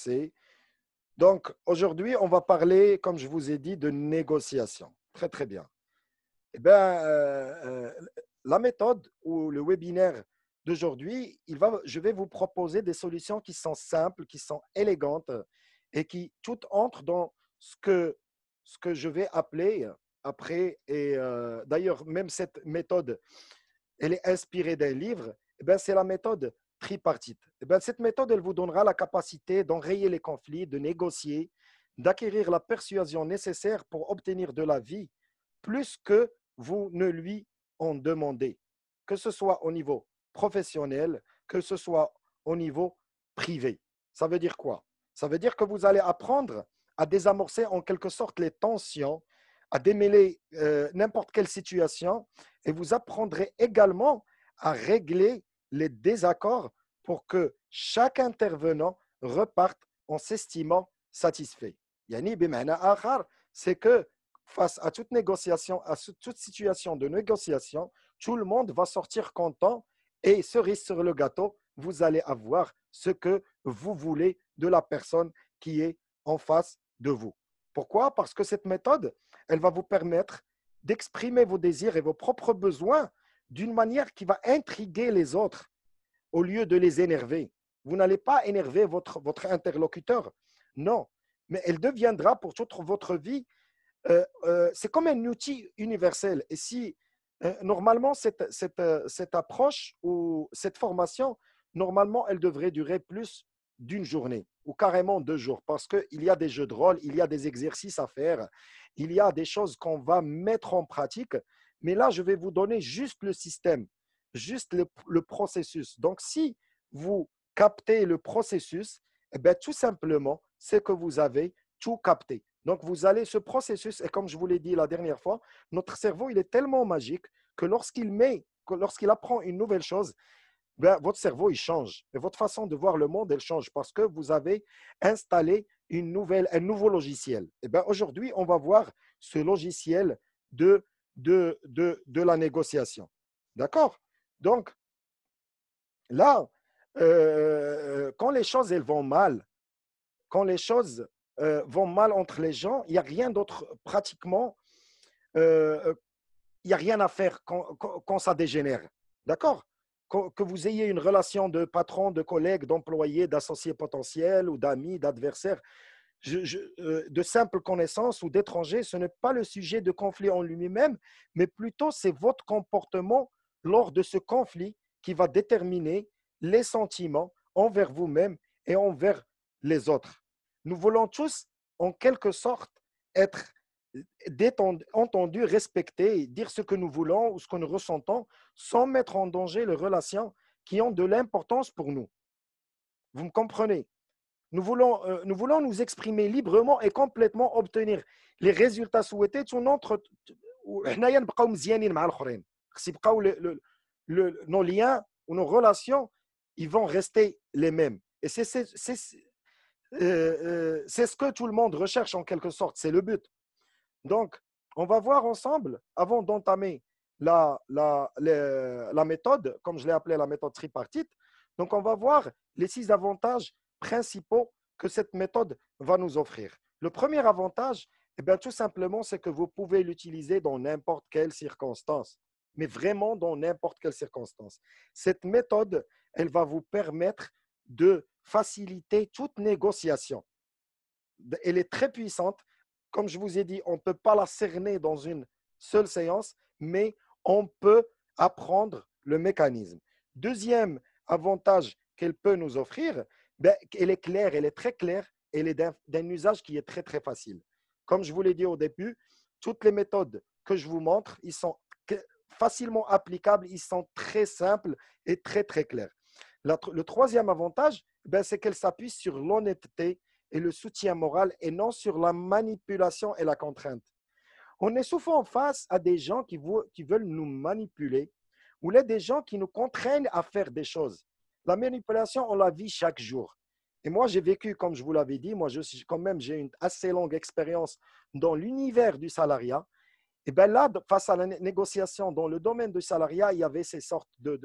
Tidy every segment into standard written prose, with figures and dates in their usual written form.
commencer. Donc, aujourd'hui, on va parler, comme je vous ai dit, de négociation. Très, très bien. Eh bien, la méthode ou le webinaire d'aujourd'hui, je vais vous proposer des solutions qui sont simples, qui sont élégantes et qui toutes entrent dans ce que je vais appeler après. Et d'ailleurs, même cette méthode, elle est inspirée d'un livre. Eh bien, c'est la méthode tripartite. Eh bien, cette méthode, elle vous donnera la capacité d'enrayer les conflits, de négocier, d'acquérir la persuasion nécessaire pour obtenir de la vie plus que vous ne lui en demandez, que ce soit au niveau professionnel, que ce soit au niveau privé. Ça veut dire quoi? Ça veut dire que vous allez apprendre à désamorcer en quelque sorte les tensions, à démêler n'importe quelle situation et vous apprendrez également à régler les désaccords pour que chaque intervenant reparte en s'estimant satisfait. Yani, c'est que face à toute négociation, à toute situation de négociation, tout le monde va sortir content et cerise sur le gâteau, vous allez avoir ce que vous voulez de la personne qui est en face de vous. Pourquoi? Parce que cette méthode, elle va vous permettre d'exprimer vos désirs et vos propres besoins d'une manière qui va intriguer les autres au lieu de les énerver. Vous n'allez pas énerver votre interlocuteur, non, mais elle deviendra pour toute votre vie c'est comme un outil universel. Et si normalement cette approche ou cette formation, normalement, elle devrait durer plus d'une journée ou carrément 2 jours parce qu'il y a des jeux de rôle, il y a des exercices à faire, il y a des choses qu'on va mettre en pratique. Mais là, je vais vous donner juste le système, juste le processus. Donc, si vous captez le processus, eh bien, tout simplement, c'est que vous avez tout capté. Donc, vous allez, ce processus, et comme je vous l'ai dit la dernière fois, notre cerveau, il est tellement magique que lorsqu'il apprend une nouvelle chose, ben, votre cerveau, il change. Et votre façon de voir le monde, elle change parce que vous avez installé un nouveau logiciel. Et ben, aujourd'hui, on va voir ce logiciel de la négociation. D'accord? Donc, là, quand les choses, elles vont mal, quand les choses vont mal entre les gens, il n'y a rien d'autre pratiquement, euh, il n'y a rien à faire quand ça dégénère. D'accord? Que vous ayez une relation de patron, de collègue, d'employé, d'associé potentiel ou d'amis, d'adversaire, de simples connaissances ou d'étrangers, ce n'est pas le sujet de conflit en lui-même, mais plutôt c'est votre comportement lors de ce conflit qui va déterminer les sentiments envers vous-même et envers les autres. Nous voulons tous, en quelque sorte, être entendus, respectés, dire ce que nous voulons ou ce que nous ressentons sans mettre en danger les relations qui ont de l'importance pour nous. Vous me comprenez? Nous voulons nous exprimer librement et complètement obtenir les résultats souhaités. Nos liens ou nos relations, ils vont rester les mêmes. Et c'est ce que tout le monde recherche en quelque sorte, c'est le but. Donc, on va voir ensemble, avant d'entamer la méthode, comme je l'ai appelée la méthode tripartite, donc on va voir les 6 avantages principaux que cette méthode va nous offrir. Le premier avantage, eh bien, tout simplement, c'est que vous pouvez l'utiliser dans n'importe quelle circonstance, mais vraiment dans n'importe quelle circonstance. Cette méthode, elle va vous permettre de faciliter toute négociation. Elle est très puissante. Comme je vous ai dit, on ne peut pas la cerner dans une seule séance, mais on peut apprendre le mécanisme. Deuxième avantage qu'elle peut nous offrir, ben, elle est claire, elle est très claire, elle est d'un usage qui est très, très facile. Comme je vous l'ai dit au début, toutes les méthodes que je vous montre, ils sont facilement applicables, ils sont très simples et très, très clairs. Le troisième avantage, ben, c'est qu'elle s'appuie sur l'honnêteté et le soutien moral et non sur la manipulation et la contrainte. On est souvent face à des gens qui veulent nous manipuler ou là des gens qui nous contraignent à faire des choses. La manipulation, on la vit chaque jour. Et moi, j'ai vécu, comme je vous l'avais dit, moi, quand même, j'ai une assez longue expérience dans l'univers du salariat. Et bien là, face à la négociation dans le domaine du salariat, il y avait ces sortes de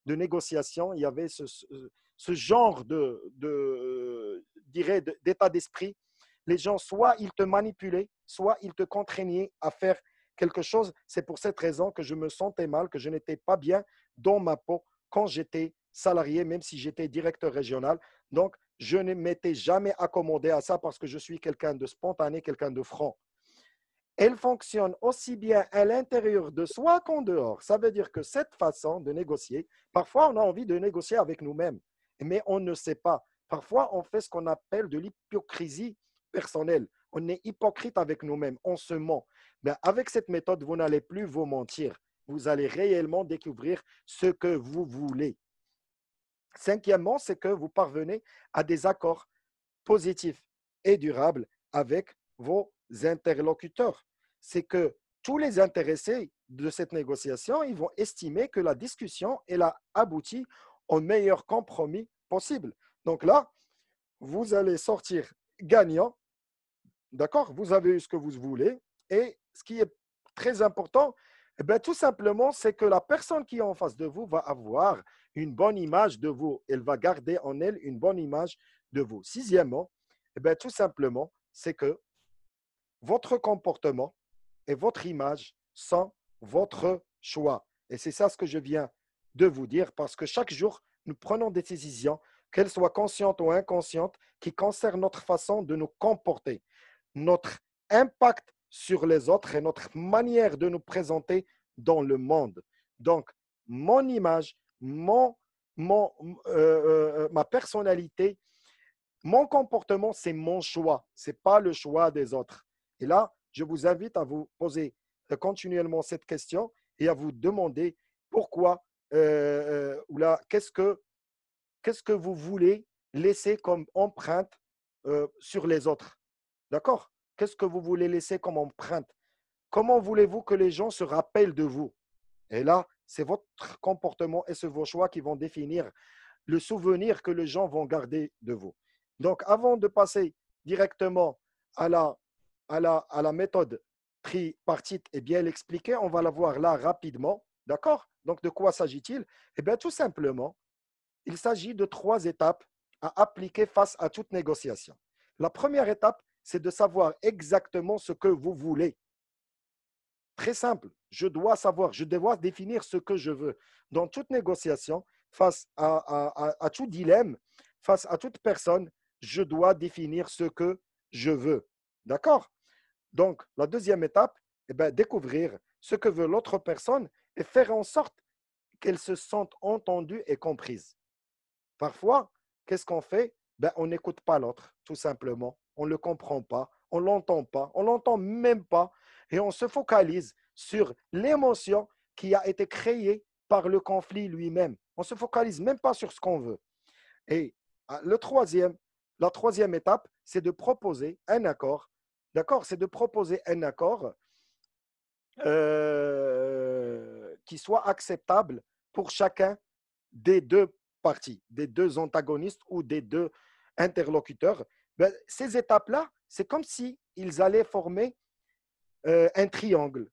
négociations, il y avait ce genre dirais, d'état d'esprit. Les gens, soit ils te manipulaient, soit ils te contraignaient à faire quelque chose. C'est pour cette raison que je me sentais mal, que je n'étais pas bien dans ma peau quand j'étais salarié, même si j'étais directeur régional. Donc, je ne m'étais jamais accommodé à ça parce que je suis quelqu'un de spontané, quelqu'un de franc. Elle fonctionne aussi bien à l'intérieur de soi qu'en dehors. Ça veut dire que cette façon de négocier, parfois on a envie de négocier avec nous-mêmes, mais on ne sait pas. Parfois on fait ce qu'on appelle de l'hypocrisie personnelle. On est hypocrite avec nous-mêmes, on se ment. Mais avec cette méthode, vous n'allez plus vous mentir. Vous allez réellement découvrir ce que vous voulez. Cinquièmement, c'est que vous parvenez à des accords positif et durable avec vos interlocuteurs. C'est que tous les intéressés de cette négociation, ils vont estimer que la discussion elle a abouti au meilleur compromis possible. Donc là, vous allez sortir gagnant, d'accord? Vous avez eu ce que vous voulez. Et ce qui est très important, eh bien, tout simplement, c'est que la personne qui est en face de vous va avoir une bonne image de vous. Elle va garder en elle une bonne image de vous. Sixièmement, eh bien, tout simplement, c'est que votre comportement et votre image sont votre choix. Et c'est ça ce que je viens de vous dire parce que chaque jour, nous prenons des décisions, qu'elles soient conscientes ou inconscientes, qui concernent notre façon de nous comporter, notre impact sur les autres et notre manière de nous présenter dans le monde. Donc, mon image, ma personnalité, mon comportement, c'est mon choix. Ce n'est pas le choix des autres. Et là, je vous invite à vous poser continuellement cette question et à vous demander pourquoi ou là, qu'est-ce que vous voulez laisser comme empreinte sur les autres. D'accord? Qu'est-ce que vous voulez laisser comme empreinte? Comment voulez-vous que les gens se rappellent de vous? Et là, c'est votre comportement et c'est vos choix qui vont définir le souvenir que les gens vont garder de vous. Donc, avant de passer directement à la méthode tripartite et bien l'expliquer, on va la voir là rapidement. D'accord? Donc, de quoi s'agit-il? Eh bien, tout simplement, il s'agit de 3 étapes à appliquer face à toute négociation. La première étape, c'est de savoir exactement ce que vous voulez. Très simple, je dois définir ce que je veux. Dans toute négociation, face à tout dilemme, face à toute personne, je dois définir ce que je veux. D'accord? Donc, la deuxième étape, eh bien, découvrir ce que veut l'autre personne et faire en sorte qu'elle se sente entendue et comprise. Parfois, qu'est-ce qu'on fait? Ben, on n'écoute pas l'autre, tout simplement. On ne le comprend pas, on ne l'entend pas, on ne l'entend même pas, et on se focalise sur l'émotion qui a été créée par le conflit lui-même. On ne se focalise même pas sur ce qu'on veut. Et la troisième étape, c'est de proposer un accord. D'accord? C'est de proposer un accord qui soit acceptable pour chacun des deux parties, des deux antagonistes ou des deux interlocuteurs. Ben, ces étapes-là, c'est comme si ils allaient former un triangle.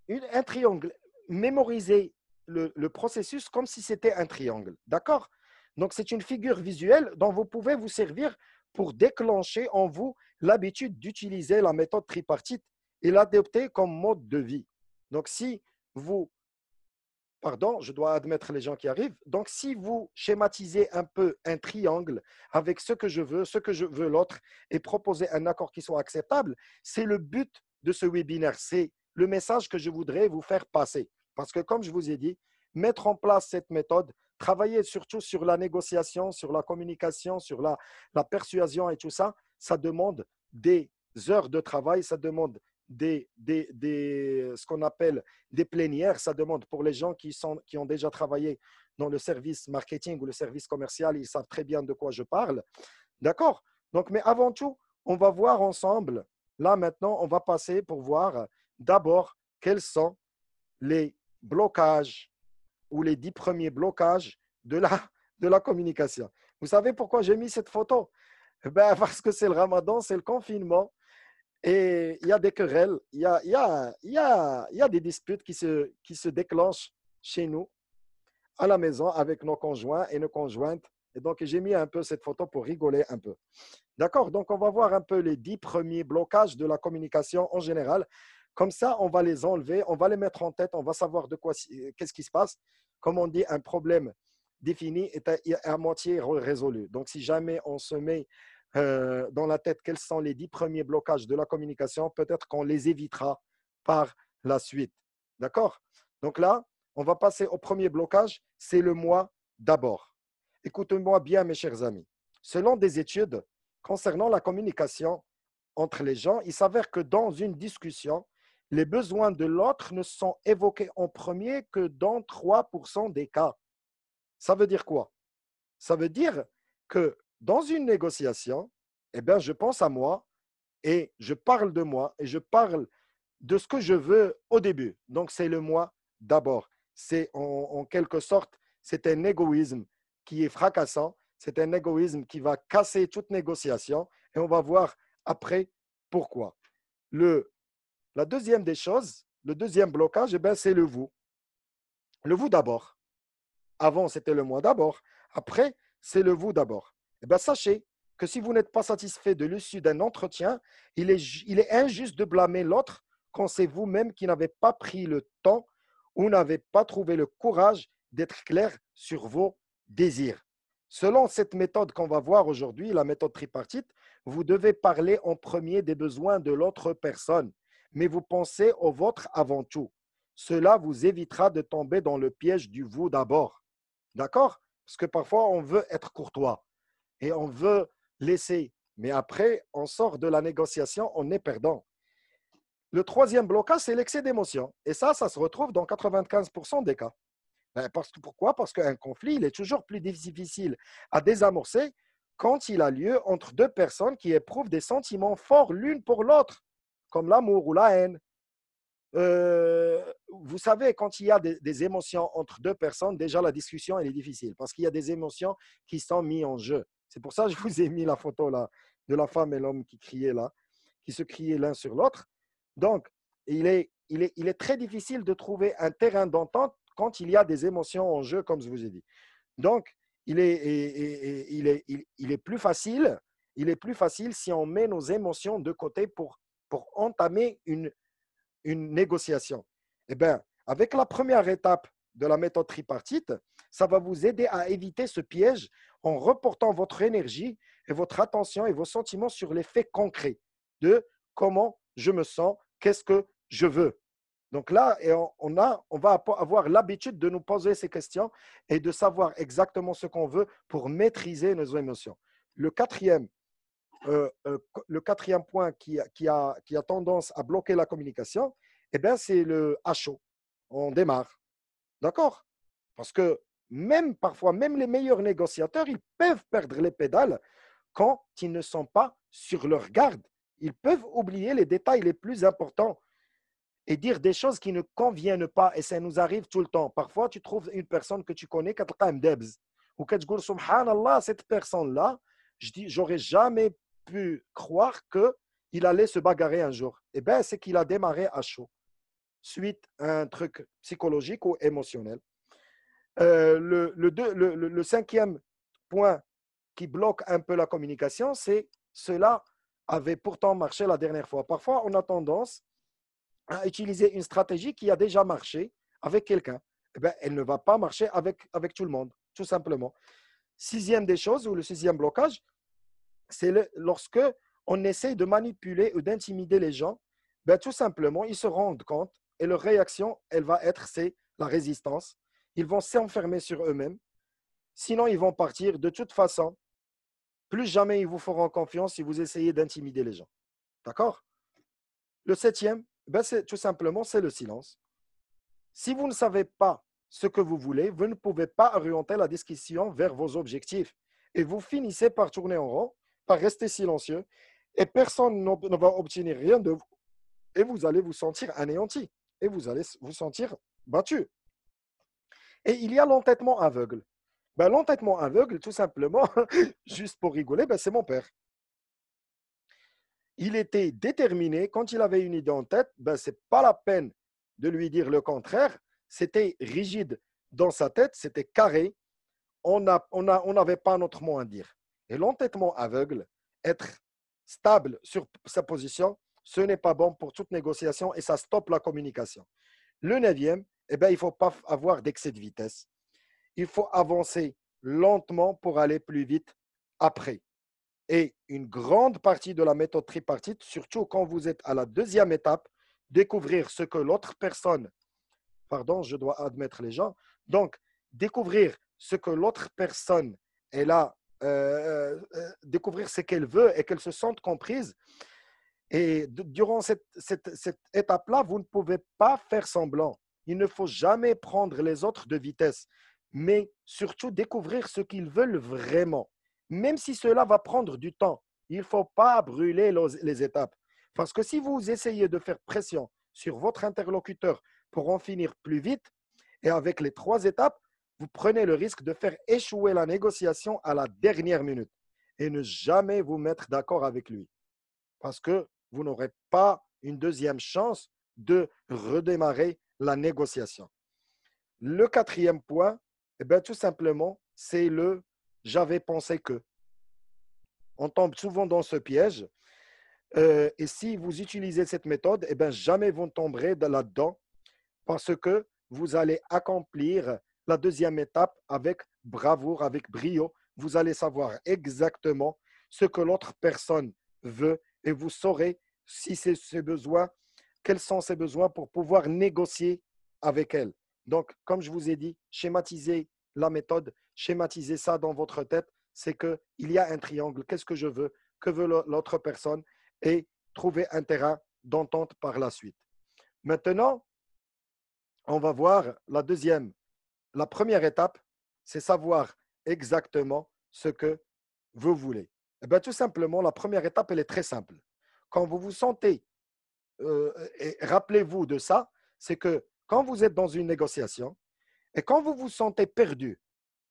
Un triangle. Mémoriser le processus comme si c'était un triangle. D'accord? Donc, c'est une figure visuelle dont vous pouvez vous servir pour déclencher en vous l'habitude d'utiliser la méthode tripartite et l'adopter comme mode de vie. Donc, si vous pardon, je dois admettre les gens qui arrivent. Donc, si vous schématisez un peu un triangle avec ce que je veux l'autre, et proposer un accord qui soit acceptable, c'est le but de ce webinaire. C'est le message que je voudrais vous faire passer. Parce que, comme je vous ai dit, mettre en place cette méthode, travailler surtout sur la négociation, sur la communication, sur la persuasion et tout ça, ça demande des heures de travail, ça demande ce qu'on appelle des plénières. Ça demande pour les gens qui ont déjà travaillé dans le service marketing ou le service commercial, ils savent très bien de quoi je parle. D'accord? Donc, mais avant tout, on va voir ensemble, là maintenant, on va passer pour voir d'abord quels sont les blocages ou les 10 premiers blocages de la communication. Vous savez pourquoi j'ai mis cette photo? Ben, parce que c'est le ramadan, c'est le confinement. Et il y a des querelles, il y a des disputes qui se déclenchent chez nous, à la maison, avec nos conjoints et nos conjointes. Et donc, j'ai mis un peu cette photo pour rigoler un peu. D'accord? Donc, on va voir un peu les 10 premiers blocages de la communication en général. Comme ça, on va les enlever, on va les mettre en tête, on va savoir de quoi, qu'est-ce qui se passe. Comme on dit, un problème défini est à moitié résolu. Donc, si jamais on se met dans la tête quels sont les 10 premiers blocages de la communication, peut-être qu'on les évitera par la suite. D'accord? Donc là, on va passer au premier blocage, c'est le moi d'abord. Écoutez-moi bien, mes chers amis. Selon des études concernant la communication entre les gens, il s'avère que dans une discussion, les besoins de l'autre ne sont évoqués en premier que dans 3% des cas. Ça veut dire quoi? Ça veut dire que dans une négociation, eh bien, je pense à moi et je parle de moi et je parle de ce que je veux au début. Donc, c'est le moi d'abord. C'est en quelque sorte, c'est un égoïsme qui est fracassant. C'est un égoïsme qui va casser toute négociation et on va voir après pourquoi. La deuxième des choses, le deuxième blocage, eh bien, c'est le vous. Le vous d'abord. Avant, c'était le moi d'abord. Après, c'est le vous d'abord. Eh bien, sachez que si vous n'êtes pas satisfait de l'issue d'un entretien, il est injuste de blâmer l'autre quand c'est vous-même qui n'avez pas pris le temps ou n'avez pas trouvé le courage d'être clair sur vos désirs. Selon cette méthode qu'on va voir aujourd'hui, la méthode tripartite, vous devez parler en premier des besoins de l'autre personne, mais vous pensez au vôtre avant tout. Cela vous évitera de tomber dans le piège du vous d'abord. D'accord? Parce que parfois, on veut être courtois et on veut laisser. Mais après, on sort de la négociation, on est perdant. Le troisième blocage, c'est l'excès d'émotion. Et ça se retrouve dans 95% des cas. Pourquoi? Parce qu'un conflit, il est toujours plus difficile à désamorcer quand il a lieu entre deux personnes qui éprouvent des sentiments forts l'une pour l'autre, comme l'amour ou la haine. Vous savez, quand il y a des émotions entre deux personnes, déjà la discussion elle est difficile parce qu'il y a des émotions qui sont mises en jeu. C'est pour ça que je vous ai mis la photo là de la femme et l'homme qui criaient là, qui se criaient l'un sur l'autre. Donc, il est très difficile de trouver un terrain d'entente quand il y a des émotions en jeu, comme je vous ai dit. Donc, il est plus facile si on met nos émotions de côté pour entamer une négociation. Eh bien, avec la première étape de la méthode tripartite, ça va vous aider à éviter ce piège en reportant votre énergie et votre attention et vos sentiments sur les faits concrets de comment je me sens, qu'est-ce que je veux. Donc là, on va avoir l'habitude de nous poser ces questions et de savoir exactement ce qu'on veut pour maîtriser nos émotions. Le quatrième, euh, euh, le quatrième point qui a tendance à bloquer la communication, eh bien, c'est le à chaud. On démarre. D'accord? Parce que même parfois, même les meilleurs négociateurs, ils peuvent perdre les pédales quand ils ne sont pas sur leur garde. Ils peuvent oublier les détails les plus importants et dire des choses qui ne conviennent pas. Et ça nous arrive tout le temps. Parfois, tu trouves une personne que tu connais, ou que tu dis, subhanallah, cette personne-là, je dis, j'aurais jamais pu croire qu'il allait se bagarrer un jour. Eh bien, c'est qu'il a démarré à chaud, suite à un truc psychologique ou émotionnel. Le cinquième point qui bloque un peu la communication, c'est cela avait pourtant marché la dernière fois. Parfois, on a tendance à utiliser une stratégie qui a déjà marché avec quelqu'un. Eh bien, elle ne va pas marcher avec tout le monde, tout simplement. Sixième des choses, ou le sixième blocage, c'est lorsque on essaie de manipuler ou d'intimider les gens, ben, tout simplement, ils se rendent compte et leur réaction, elle va être, c'est la résistance. Ils vont s'enfermer sur eux-mêmes. Sinon, ils vont partir. De toute façon, plus jamais ils vous feront confiance si vous essayez d'intimider les gens. D'accord? Le septième, ben, c'est tout simplement, c'est le silence. Si vous ne savez pas ce que vous voulez, vous ne pouvez pas orienter la discussion vers vos objectifs. Et vous finissez par tourner en rond, par rester silencieux, et personne ne va obtenir rien de vous. Et vous allez vous sentir anéanti, et vous allez vous sentir battu. Et il y a l'entêtement aveugle. Ben, l'entêtement aveugle, tout simplement, juste pour rigoler, ben, c'est mon père. Il était déterminé, quand il avait une idée en tête, ben, ce n'est pas la peine de lui dire le contraire. C'était rigide dans sa tête, c'était carré. on n'avait pas notre mot à dire. Et l'entêtement aveugle, être stable sur sa position, ce n'est pas bon pour toute négociation et ça stoppe la communication. Le neuvième, eh ben, il ne faut pas avoir d'excès de vitesse. Il faut avancer lentement pour aller plus vite après. Et une grande partie de la méthode tripartite, surtout quand vous êtes à la deuxième étape, découvrir ce que l'autre personne, pardon, je dois admettre les gens, donc découvrir ce que l'autre personne est là, découvrir ce qu'elle veut et qu'elle se sente comprise. Et durant cette étape-là, vous ne pouvez pas faire semblant. Il ne faut jamais prendre les autres de vitesse, mais surtout découvrir ce qu'ils veulent vraiment. Même si cela va prendre du temps, il ne faut pas brûler les étapes. Parce que si vous essayez de faire pression sur votre interlocuteur pour en finir plus vite, et avec les trois étapes, vous prenez le risque de faire échouer la négociation à la dernière minute et ne jamais vous mettre d'accord avec lui. Parce que vous n'aurez pas une deuxième chance de redémarrer la négociation. Le quatrième point, eh bien, tout simplement, c'est le j'avais pensé que. On tombe souvent dans ce piège. Et si vous utilisez cette méthode, eh bien, jamais vous ne tomberez là-dedans parce que vous allez accomplir la deuxième étape avec bravoure, avec brio. Vous allez savoir exactement ce que l'autre personne veut et vous saurez si c'est ses besoins, quels sont ses besoins pour pouvoir négocier avec elle. Donc, comme je vous ai dit, schématiser la méthode, schématiser ça dans votre tête, c'est qu'il y a un triangle. Qu'est-ce que je veux? Que veut l'autre personne? Et trouver un terrain d'entente par la suite. Maintenant, on va voir la deuxième. La première étape, c'est savoir exactement ce que vous voulez. Eh bien, tout simplement, la première étape, elle est très simple. Quand vous vous sentez, et rappelez-vous de ça, c'est que quand vous êtes dans une négociation et quand vous vous sentez perdu,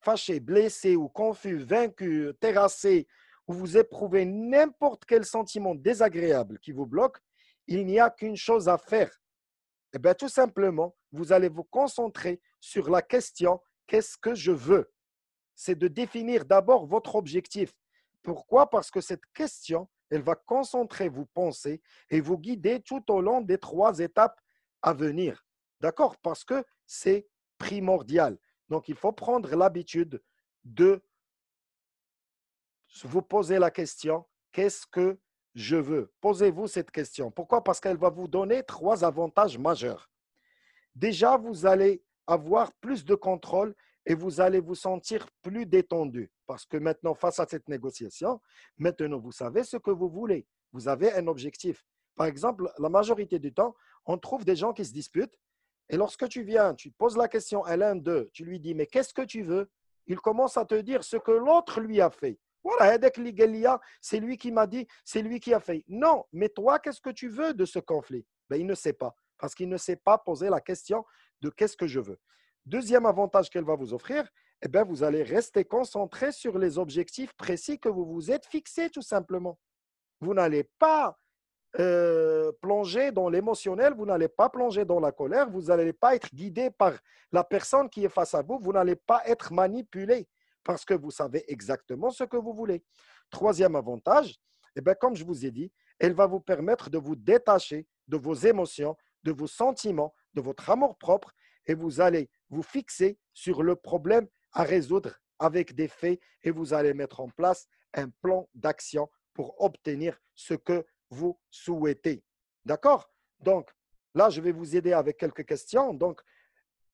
fâché, blessé ou confus, vaincu, terrassé, ou vous éprouvez n'importe quel sentiment désagréable qui vous bloque, il n'y a qu'une chose à faire. Eh bien, tout simplement, vous allez vous concentrer sur la question qu'est-ce que je veux? C'est de définir d'abord votre objectif. Pourquoi? Parce que cette question, elle va concentrer vos pensées et vous guider tout au long des trois étapes à venir. D'accord? Parce que c'est primordial. Donc, il faut prendre l'habitude de vous poser la question, qu'est-ce que je veux? Posez-vous cette question. Pourquoi? Parce qu'elle va vous donner trois avantages majeurs. Déjà, vous allez avoir plus de contrôle et vous allez vous sentir plus détendu. Parce que maintenant, face à cette négociation, maintenant, vous savez ce que vous voulez. Vous avez un objectif. Par exemple, la majorité du temps, on trouve des gens qui se disputent. Et lorsque tu viens, tu poses la question à l'un d'eux, tu lui dis, mais qu'est-ce que tu veux? Il commence à te dire ce que l'autre lui a fait. Voilà, c'est lui qui m'a dit, c'est lui qui a fait. Non, mais toi, qu'est-ce que tu veux de ce conflit? Ben, il ne sait pas parce qu'il ne sait pas poser la question de qu'est-ce que je veux. Deuxième avantage qu'elle va vous offrir, eh bien, vous allez rester concentré sur les objectifs précis que vous vous êtes fixés tout simplement. Vous n'allez pas plonger dans l'émotionnel, vous n'allez pas plonger dans la colère, vous n'allez pas être guidé par la personne qui est face à vous, vous n'allez pas être manipulé parce que vous savez exactement ce que vous voulez. Troisième avantage, eh bien, comme je vous ai dit, elle va vous permettre de vous détacher de vos émotions, de vos sentiments, de votre amour-propre et vous allez vous fixer sur le problème à résoudre avec des faits et vous allez mettre en place un plan d'action pour obtenir ce que vous souhaitez. D'accord? Donc, là, je vais vous aider avec quelques questions. Donc,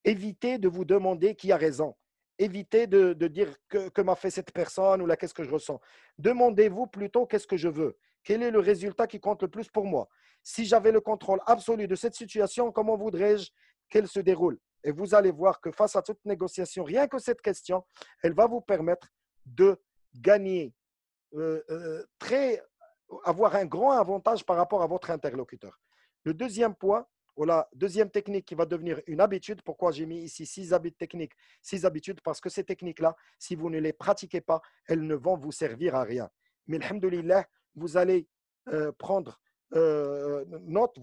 évitez de vous demander qui a raison. Évitez de dire que m'a fait cette personne ou là, qu'est-ce que je ressens. Demandez-vous plutôt qu'est-ce que je veux. Quel est le résultat qui compte le plus pour moi? Si j'avais le contrôle absolu de cette situation, comment voudrais-je qu'elle se déroule? Et vous allez voir que face à toute négociation, rien que cette question, elle va vous permettre de gagner très avoir un grand avantage par rapport à votre interlocuteur. Le deuxième point, ou la deuxième technique qui va devenir une habitude, pourquoi j'ai mis ici 6 techniques, 6 habitudes, parce que ces techniques-là, si vous ne les pratiquez pas, elles ne vont vous servir à rien. Mais alhamdoulilah, vous allez prendre note,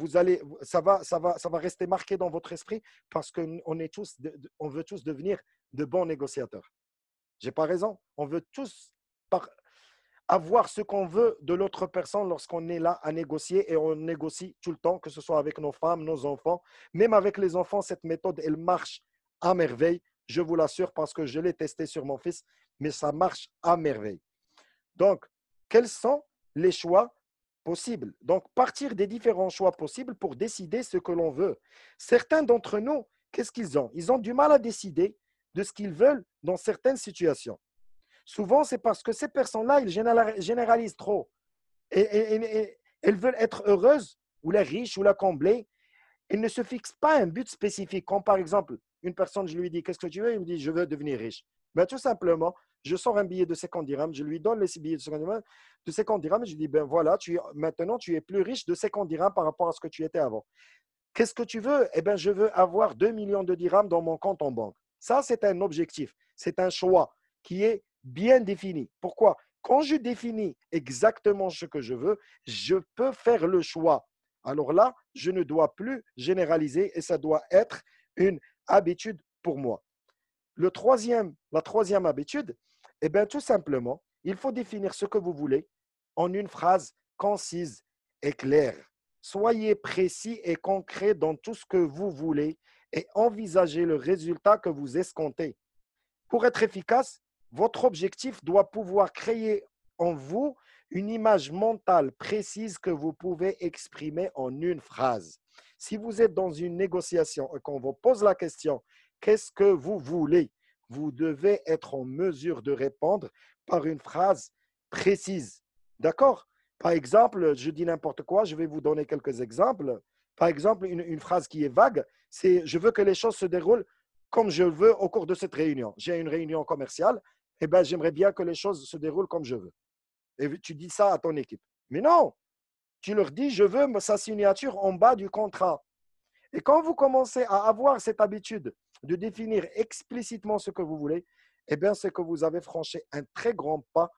ça va rester marqué dans votre esprit parce qu'on est tous, on veut tous devenir de bons négociateurs. J'ai pas raison. On veut tous avoir ce qu'on veut de l'autre personne lorsqu'on est là à négocier et on négocie tout le temps, que ce soit avec nos femmes, nos enfants. Même avec les enfants, cette méthode, elle marche à merveille. Je vous l'assure parce que je l'ai testé sur mon fils, mais ça marche à merveille. Donc, quels sont les choix possibles? Donc, partir des différents choix possibles pour décider ce que l'on veut. Certains d'entre nous, qu'est-ce qu'ils ont? Ils ont du mal à décider de ce qu'ils veulent dans certaines situations. Souvent, c'est parce que ces personnes-là, ils généralisent trop. Et elles veulent être heureuses, ou les riches, ou la combler. Elles ne se fixent pas un but spécifique. Comme par exemple, une personne, je lui dis, qu'est-ce que tu veux? Il me dit, je veux devenir riche. Ben, tout simplement, je sors un billet de 50 dirhams, je lui donne les 6 billets de 50 dirhams, et je lui dis, ben voilà, maintenant, tu es plus riche de 50 dirhams par rapport à ce que tu étais avant. Qu'est-ce que tu veux? Eh bien, je veux avoir 2 millions de dirhams dans mon compte en banque. Ça, c'est un objectif, c'est un choix qui est bien défini. Pourquoi? Quand je définis exactement ce que je veux, je peux faire le choix. Alors là, je ne dois plus généraliser et ça doit être une habitude pour moi. La troisième habitude, eh bien, tout simplement, il faut définir ce que vous voulez en une phrase concise et claire. Soyez précis et concret dans tout ce que vous voulez et envisagez le résultat que vous escomptez. Pour être efficace, votre objectif doit pouvoir créer en vous une image mentale précise que vous pouvez exprimer en une phrase. Si vous êtes dans une négociation et qu'on vous pose la question, qu'est-ce que vous voulez? Vous devez être en mesure de répondre par une phrase précise. D'accord? Par exemple, je dis n'importe quoi, je vais vous donner quelques exemples. Par exemple, une phrase qui est vague, c'est je veux que les choses se déroulent comme je veux au cours de cette réunion. J'ai une réunion commerciale, eh ben, j'aimerais bien que les choses se déroulent comme je veux. Et tu dis ça à ton équipe. Mais non, tu leur dis, je veux sa signature en bas du contrat. Et quand vous commencez à avoir cette habitude de définir explicitement ce que vous voulez, eh bien, c'est que vous avez franchi un très grand pas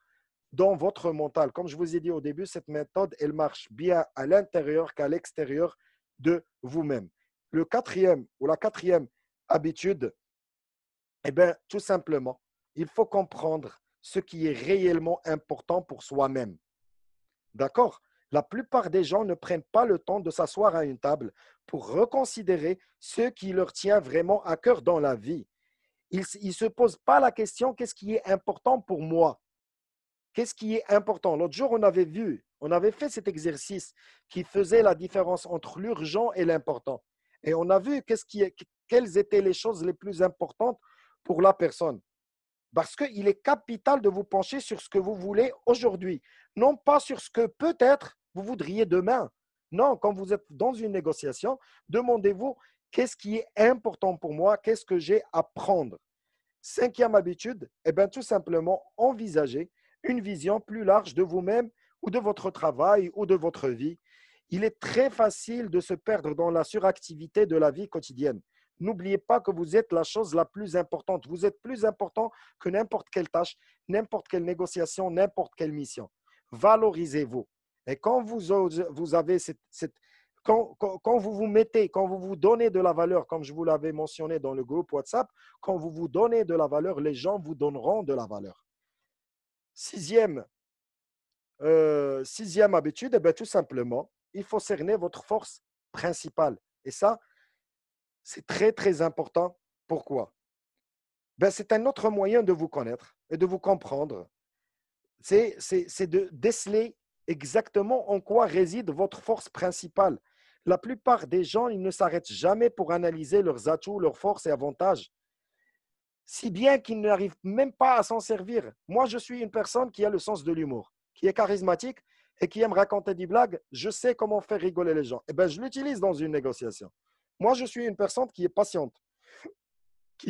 dans votre mental. Comme je vous ai dit au début, cette méthode, elle marche bien à l'intérieur qu'à l'extérieur de vous-même. Le quatrième ou la quatrième habitude, eh bien, tout simplement, il faut comprendre ce qui est réellement important pour soi-même. D'accord? La plupart des gens ne prennent pas le temps de s'asseoir à une table pour reconsidérer ce qui leur tient vraiment à cœur dans la vie. Ils ne se posent pas la question, qu'est-ce qui est important pour moi? Qu'est-ce qui est important? L'autre jour, on avait fait cet exercice qui faisait la différence entre l'urgent et l'important. Et on a vu quelles étaient les choses les plus importantes pour la personne. Parce qu'il est capital de vous pencher sur ce que vous voulez aujourd'hui, non pas sur ce que peut-être vous voudriez demain. Non, quand vous êtes dans une négociation, demandez-vous qu'est-ce qui est important pour moi, qu'est-ce que j'ai à prendre. Cinquième habitude, eh bien, tout simplement envisager une vision plus large de vous-même ou de votre travail ou de votre vie. Il est très facile de se perdre dans la suractivité de la vie quotidienne. N'oubliez pas que vous êtes la chose la plus importante. Vous êtes plus important que n'importe quelle tâche, n'importe quelle négociation, n'importe quelle mission. Valorisez-vous. Et quand vous avez quand vous vous mettez, quand vous vous donnez de la valeur, comme je vous l'avais mentionné dans le groupe WhatsApp, quand vous vous donnez de la valeur, les gens vous donneront de la valeur. Sixième, sixième habitude, eh bien, tout simplement, il faut cerner votre force principale. Et ça, c'est très, très important. Pourquoi? Ben, c'est un autre moyen de vous connaître et de vous comprendre. C'est de déceler exactement en quoi réside votre force principale. La plupart des gens, ils ne s'arrêtent jamais pour analyser leurs atouts, leurs forces et avantages, si bien qu'ils n'arrivent même pas à s'en servir. Moi, je suis une personne qui a le sens de l'humour, qui est charismatique et qui aime raconter des blagues. Je sais comment faire rigoler les gens. Eh bien, je l'utilise dans une négociation. Moi, je suis une personne qui est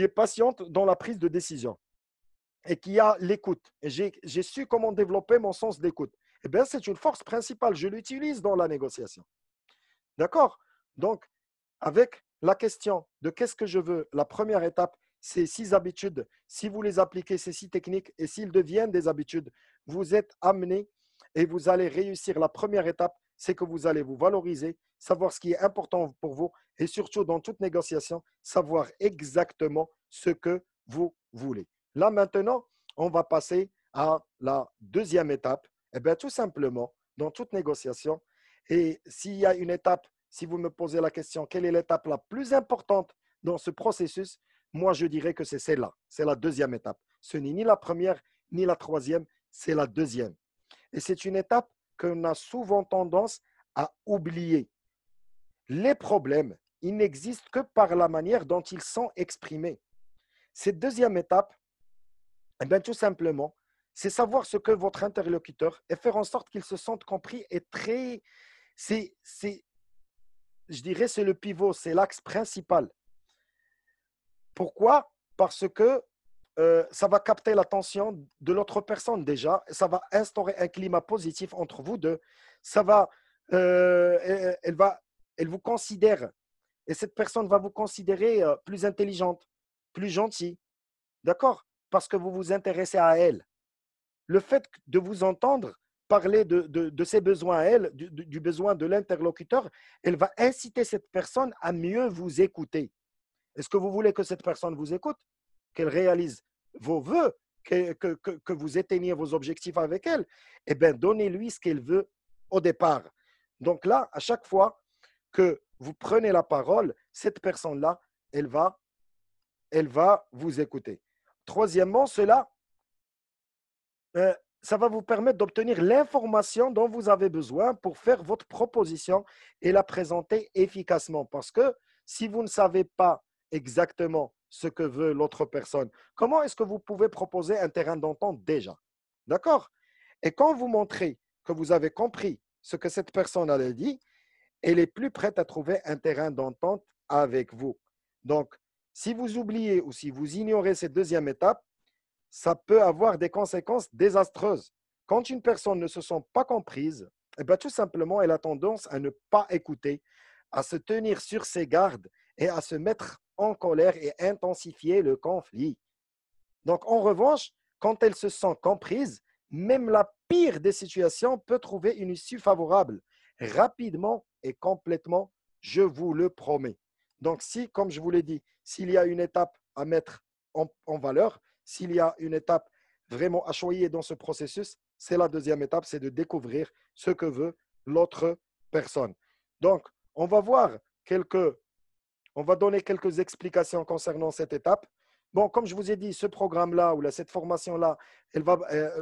patiente dans la prise de décision et qui a l'écoute. Et j'ai su comment développer mon sens d'écoute. Eh bien, c'est une force principale. Je l'utilise dans la négociation. D'accord? Donc, avec la question de qu'est-ce que je veux, la première étape, ces 6 habitudes, si vous les appliquez, ces 6 techniques, et s'ils deviennent des habitudes, vous êtes amené et vous allez réussir. La première étape, c'est que vous allez vous valoriser, savoir ce qui est important pour vous et surtout dans toute négociation, savoir exactement ce que vous voulez. Là maintenant, on va passer à la deuxième étape. Eh bien, tout simplement, dans toute négociation, et s'il y a une étape, si vous me posez la question, quelle est l'étape la plus importante dans ce processus, moi, je dirais que c'est celle-là. C'est la deuxième étape. Ce n'est ni la première, ni la troisième, c'est la deuxième. Et c'est une étape qu'on a souvent tendance à oublier. Les problèmes, ils n'existent que par la manière dont ils sont exprimés. Cette deuxième étape, eh bien, tout simplement, c'est savoir ce que votre interlocuteur et faire en sorte qu'il se sente compris est très, c'est, je dirais, c'est le pivot, c'est l'axe principal. Pourquoi? Parce que ça va capter l'attention de l'autre personne déjà, ça va instaurer un climat positif entre vous deux, ça va, elle va, elle vous considère et cette personne va vous considérer plus intelligente, plus gentille, d'accord? Parce que vous vous intéressez à elle. Le fait de vous entendre parler de ses besoins à elle, du besoin de l'interlocuteur, elle va inciter cette personne à mieux vous écouter. Est-ce que vous voulez que cette personne vous écoute, qu'elle réalise vos voeux, que vous éteigniez vos objectifs avec elle? Eh bien, donnez-lui ce qu'elle veut au départ. Donc là, à chaque fois que vous prenez la parole, cette personne-là, elle va, elle va vous écouter. Troisièmement, cela, euh, ça va vous permettre d'obtenir l'information dont vous avez besoin pour faire votre proposition et la présenter efficacement. Parce que si vous ne savez pas exactement ce que veut l'autre personne, comment est-ce que vous pouvez proposer un terrain d'entente déjà? D'accord? Et quand vous montrez que vous avez compris ce que cette personne a dit, elle est plus prête à trouver un terrain d'entente avec vous. Donc, si vous oubliez ou si vous ignorez cette deuxième étape, ça peut avoir des conséquences désastreuses. Quand une personne ne se sent pas comprise, eh bien, tout simplement, elle a tendance à ne pas écouter, à se tenir sur ses gardes et à se mettre en colère et intensifier le conflit. Donc, en revanche, quand elle se sent comprise, même la pire des situations peut trouver une issue favorable, rapidement et complètement, je vous le promets. Donc, si, comme je vous l'ai dit, s'il y a une étape à mettre en valeur, s'il y a une étape vraiment à choyer dans ce processus, c'est la deuxième étape, c'est de découvrir ce que veut l'autre personne. Donc, on va voir quelques on va donner quelques explications concernant cette étape. Bon, comme je vous ai dit, ce programme-là ou là, cette formation-là,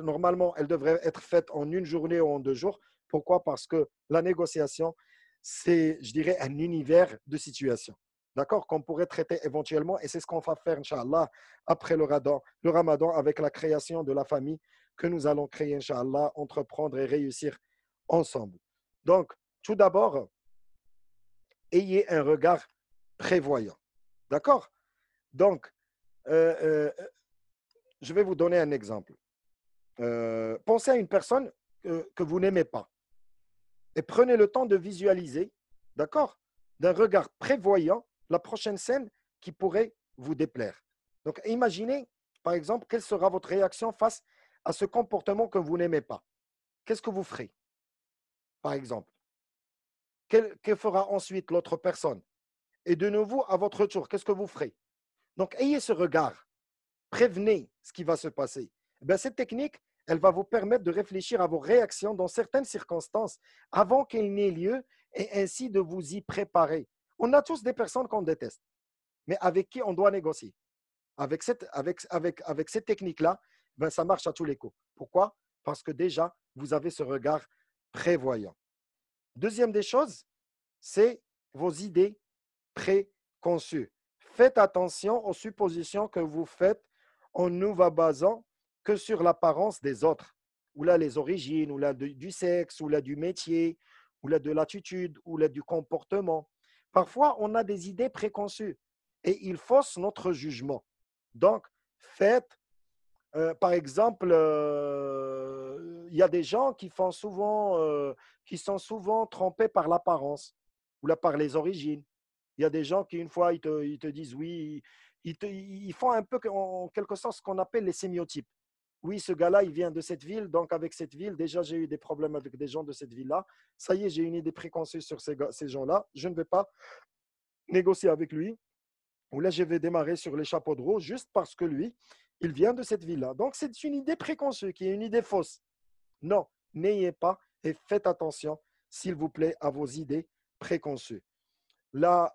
normalement, elle devrait être faite en une journée ou en 2 jours. Pourquoi? Parce que la négociation, c'est, je dirais, un univers de situations. D'accord? Qu'on pourrait traiter éventuellement, et c'est ce qu'on va faire, Inch'Allah, après le Ramadan, avec la création de la famille que nous allons créer, Inch'Allah, entreprendre et réussir ensemble. Donc, tout d'abord, ayez un regard prévoyant. D'accord? Donc, euh, euh, je vais vous donner un exemple. Pensez à une personne que vous n'aimez pas et prenez le temps de visualiser, d'accord, d'un regard prévoyant la prochaine scène qui pourrait vous déplaire. Donc, imaginez, par exemple, quelle sera votre réaction face à ce comportement que vous n'aimez pas. Qu'est-ce que vous ferez, par exemple? Que fera ensuite l'autre personne? Et de nouveau, à votre tour, qu'est-ce que vous ferez? Donc, ayez ce regard. Prévenez ce qui va se passer. Ben, cette technique, elle va vous permettre de réfléchir à vos réactions dans certaines circonstances avant qu'elles n'aient lieu et ainsi de vous y préparer. On a tous des personnes qu'on déteste, mais avec qui on doit négocier. Avec cette technique-là, ben, ça marche à tous les coups. Pourquoi? Parce que déjà, vous avez ce regard prévoyant. Deuxième des choses, c'est vos idées préconçues. Faites attention aux suppositions que vous faites en ne vous basant que sur l'apparence des autres, ou là les origines, ou là du sexe, ou là du métier, ou là de l'attitude, ou là du comportement. Parfois, on a des idées préconçues et ils faussent notre jugement. Donc, faites, par exemple, il y a des gens qui sont souvent trompés par l'apparence ou là par les origines. Il y a des gens qui, une fois, ils te disent oui, ils font un peu en quelque sorte ce qu'on appelle les sémiotypes. Oui, ce gars-là, il vient de cette ville, donc avec cette ville, déjà j'ai eu des problèmes avec des gens de cette ville-là. Ça y est, j'ai une idée préconçue sur ces gens-là. Je ne vais pas négocier avec lui. Ou là, je vais démarrer sur les chapeaux de roue juste parce que lui, il vient de cette ville-là. Donc, c'est une idée préconçue, qui est une idée fausse. Non, n'ayez pas et faites attention, s'il vous plaît, à vos idées préconçues. La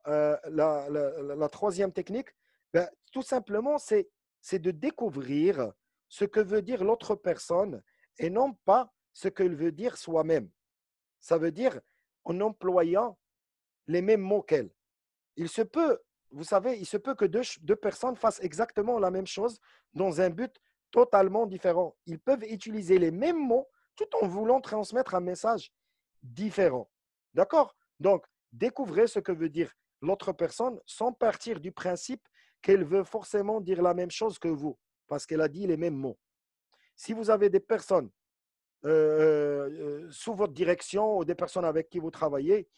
troisième technique, ben, tout simplement, c'est de découvrir ce que veut dire l'autre personne et non pas ce qu'elle veut dire soi-même. Ça veut dire en employant les mêmes mots qu'elle. Il se peut, vous savez, il se peut que deux personnes fassent exactement la même chose dans un but totalement différent. Ils peuvent utiliser les mêmes mots tout en voulant transmettre un message différent. D'accord? Donc, découvrez ce que veut dire l'autre personne sans partir du principe qu'elle veut forcément dire la même chose que vous, parce qu'elle a dit les mêmes mots. Si vous avez des personnes sous votre direction ou des personnes avec qui vous travaillez,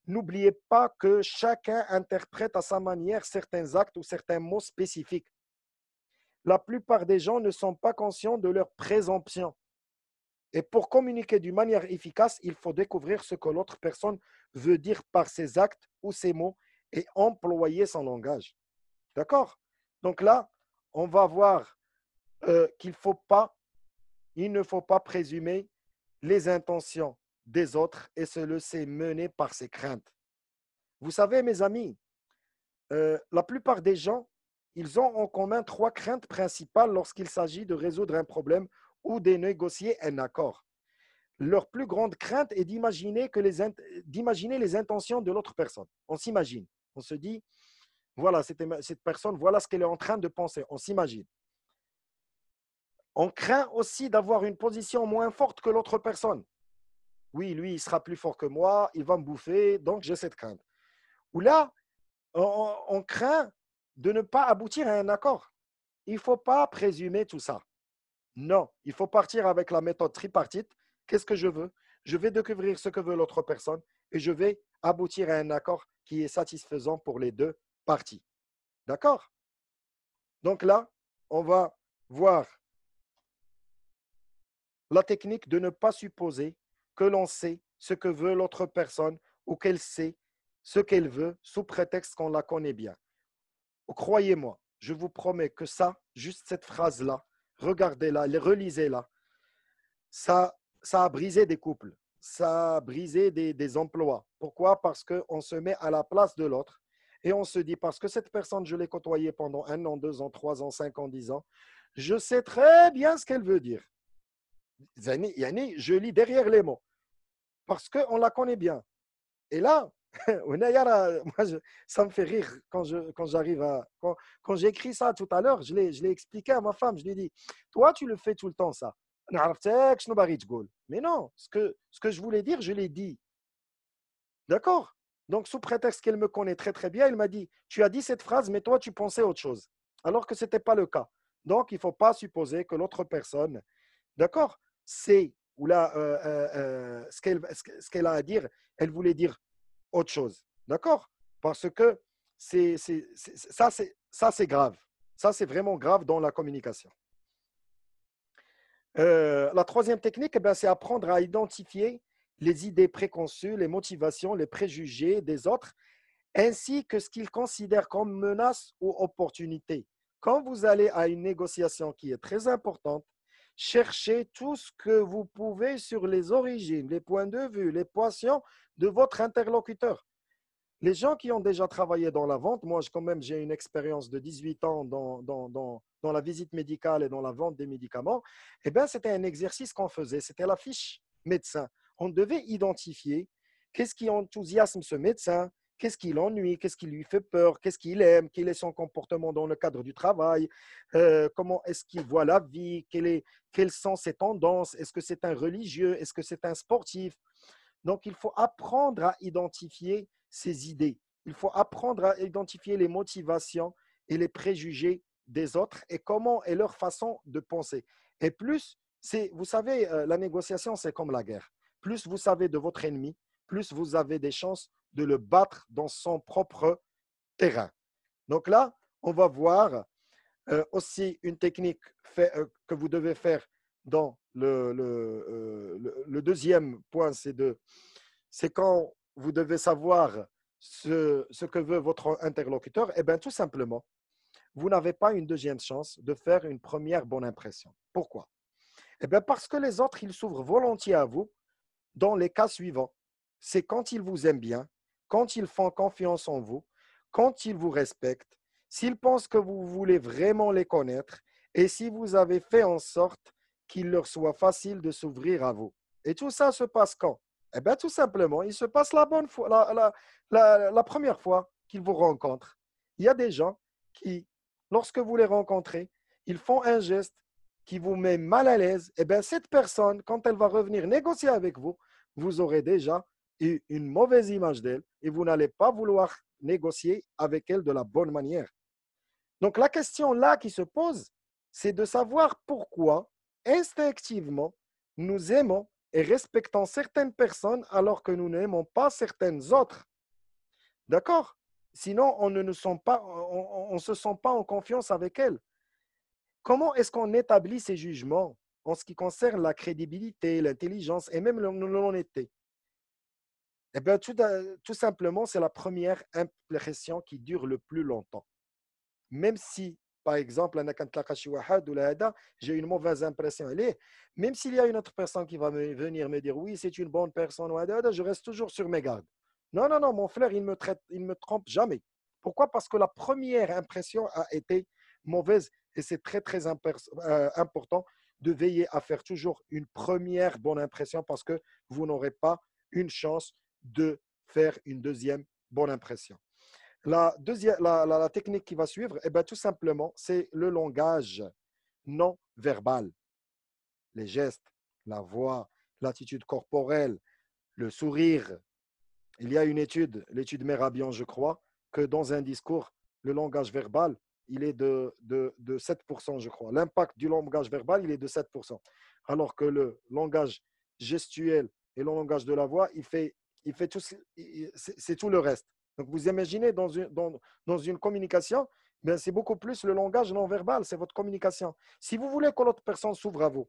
n'oubliez pas que chacun interprète à sa manière certains actes ou certains mots spécifiques. La plupart des gens ne sont pas conscients de leur présomption. Et pour communiquer d'une manière efficace, il faut découvrir ce que l'autre personne veut dire par ses actes ou ses mots et employer son langage. D'accord? Donc là, on va voir qu'il faut pas, il ne faut pas présumer les intentions des autres et se laisser mener par ses craintes. Vous savez, mes amis, la plupart des gens, ils ont en commun trois craintes principales lorsqu'il s'agit de résoudre un problème ou de négocier un accord. Leur plus grande crainte est d'imaginer les intentions de l'autre personne. On s'imagine. On se dit, voilà, cette personne, voilà ce qu'elle est en train de penser. On s'imagine. On craint aussi d'avoir une position moins forte que l'autre personne. Oui, lui, il sera plus fort que moi, il va me bouffer, donc j'ai cette crainte. Ou là, on craint de ne pas aboutir à un accord. Il ne faut pas présumer tout ça. Non, il faut partir avec la méthode tripartite. Qu'est-ce que je veux? Je vais découvrir ce que veut l'autre personne et je vais aboutir à un accord qui est satisfaisant pour les deux parties. D'accord? Donc là, on va voir la technique de ne pas supposer que l'on sait ce que veut l'autre personne ou qu'elle sait ce qu'elle veut sous prétexte qu'on la connaît bien. Croyez-moi, je vous promets que ça, juste cette phrase-là, regardez-la, relisez-la, ça a brisé des couples, ça a brisé des emplois. Pourquoi? Parce qu'on se met à la place de l'autre et on se dit, parce que cette personne, je l'ai côtoyée pendant 1 an, 2 ans, 3 ans, 5 ans, 10 ans, je sais très bien ce qu'elle veut dire. Yani, je lis derrière les mots parce qu'on la connaît bien. Et là, moi, ça me fait rire quand j'arrive à. Quand j'écris ça tout à l'heure, je l'ai expliqué à ma femme. Je lui ai dit, toi, tu le fais tout le temps, ça. Mais non, ce que je voulais dire, je l'ai dit. D'accord? Donc, sous prétexte qu'elle me connaît très, très bien, elle m'a dit, tu as dit cette phrase, mais toi, tu pensais autre chose. Alors que ce n'était pas le cas. Donc, il ne faut pas supposer que l'autre personne, d'accord, c'est ou là, ce qu'elle a à dire, elle voulait dire autre chose. D'accord? Parce que ça, c'est grave. Ça, c'est vraiment grave dans la communication. La troisième technique, eh ben, c'est apprendre à identifier les idées préconçues, les motivations, les préjugés des autres, ainsi que ce qu'ils considèrent comme menace ou opportunité. Quand vous allez à une négociation qui est très importante, cherchez tout ce que vous pouvez sur les origines, les points de vue, les passions de votre interlocuteur. Les gens qui ont déjà travaillé dans la vente, moi, quand même, j'ai une expérience de 18 ans dans la visite médicale et dans la vente des médicaments, eh bien, c'était un exercice qu'on faisait. C'était la fiche médecin. On devait identifier qu'est-ce qui enthousiasme ce médecin, qu'est-ce qui l'ennuie, qu'est-ce qui lui fait peur, qu'est-ce qu'il aime, quel est son comportement dans le cadre du travail, comment est-ce qu'il voit la vie, quelles sont ses tendances, est-ce que c'est un religieux, est-ce que c'est un sportif. Donc, il faut apprendre à identifier ses idées. Il faut apprendre à identifier les motivations et les préjugés des autres et comment est leur façon de penser. Et plus, vous savez, la négociation, c'est comme la guerre. Plus vous savez de votre ennemi, plus vous avez des chances de le battre dans son propre terrain. Donc là, on va voir aussi une technique que vous devez faire dans le deuxième point, c'est quand vous devez savoir ce que veut votre interlocuteur, et bien tout simplement, vous n'avez pas une deuxième chance de faire une première bonne impression. Pourquoi? Eh bien, parce que les autres, ils s'ouvrent volontiers à vous dans les cas suivants. C'est quand ils vous aiment bien, quand ils font confiance en vous, quand ils vous respectent, s'ils pensent que vous voulez vraiment les connaître et si vous avez fait en sorte qu'il leur soit facile de s'ouvrir à vous. Et tout ça se passe quand? Eh bien, tout simplement, il se passe la bonne fois, la première fois qu'ils vous rencontrent. Il y a des gens qui, lorsque vous les rencontrez, ils font un geste qui vous met mal à l'aise. Eh bien, cette personne, quand elle va revenir négocier avec vous, vous aurez déjà eu une mauvaise image d'elle et vous n'allez pas vouloir négocier avec elle de la bonne manière. Donc la question là qui se pose, c'est de savoir pourquoi instinctivement nous aimons et respectons certaines personnes alors que nous n'aimons pas certaines autres. D'accord? Sinon, on ne se sent pas en confiance avec elles. Comment est-ce qu'on établit ces jugements en ce qui concerne la crédibilité, l'intelligence et même l'honnêteté? Eh bien, tout simplement, c'est la première impression qui dure le plus longtemps. Même si, par exemple, j'ai une mauvaise impression, même s'il y a une autre personne qui va venir me dire oui, c'est une bonne personne, je reste toujours sur mes gardes. Non, non, non, mon frère, il me trompe jamais. Pourquoi? Parce que la première impression a été mauvaise et c'est très, très important de veiller à faire toujours une première bonne impression parce que vous n'aurez pas une chance de faire une deuxième bonne impression. La technique qui va suivre, eh ben, tout simplement, c'est le langage non verbal. Les gestes, la voix, l'attitude corporelle, le sourire. Il y a une étude, l'étude Merabian, je crois, que dans un discours, le langage verbal, il est de 7%, je crois. L'impact du langage verbal, il est de 7%. Alors que le langage gestuel et le langage de la voix, il fait tout, c'est tout le reste. Donc, vous imaginez dans une communication, ben, c'est beaucoup plus le langage non verbal, c'est votre communication. Si vous voulez que l'autre personne s'ouvre à vous,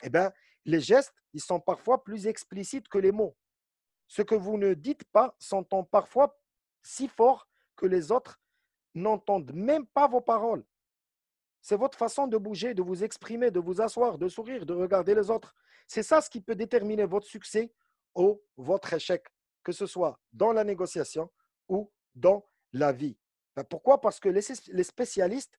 eh ben, les gestes, ils sont parfois plus explicites que les mots. Ce que vous ne dites pas s'entend parfois si fort que les autres n'entendent même pas vos paroles. C'est votre façon de bouger, de vous exprimer, de vous asseoir, de sourire, de regarder les autres. C'est ça ce qui peut déterminer votre succès ou votre échec, que ce soit dans la négociation ou dans la vie. Pourquoi? Parce que les spécialistes,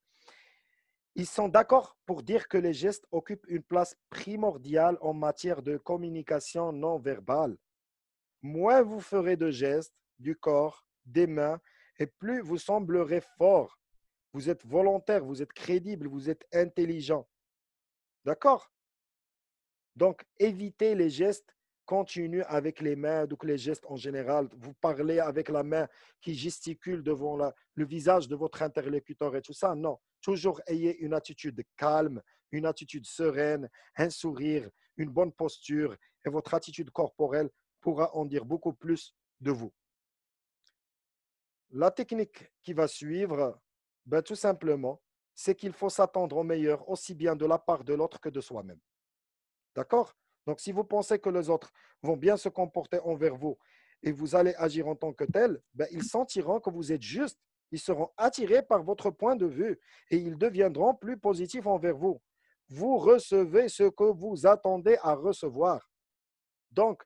ils sont d'accord pour dire que les gestes occupent une place primordiale en matière de communication non verbale. Moins vous ferez de gestes du corps, des mains, et plus vous semblerez fort. Vous êtes volontaire, vous êtes crédible, vous êtes intelligent. D'accord? Donc, évitez les gestes continus avec les mains, donc les gestes en général. Vous parlez avec la main qui gesticule devant le visage de votre interlocuteur et tout ça. Non, toujours ayez une attitude calme, une attitude sereine, un sourire, une bonne posture et votre attitude corporelle pourra en dire beaucoup plus de vous. La technique qui va suivre, ben, tout simplement, c'est qu'il faut s'attendre au meilleur aussi bien de la part de l'autre que de soi-même. D'accord? Donc, si vous pensez que les autres vont bien se comporter envers vous et vous allez agir en tant que tel, ben, ils sentiront que vous êtes juste. Ils seront attirés par votre point de vue et ils deviendront plus positifs envers vous. Vous recevez ce que vous attendez à recevoir. Donc,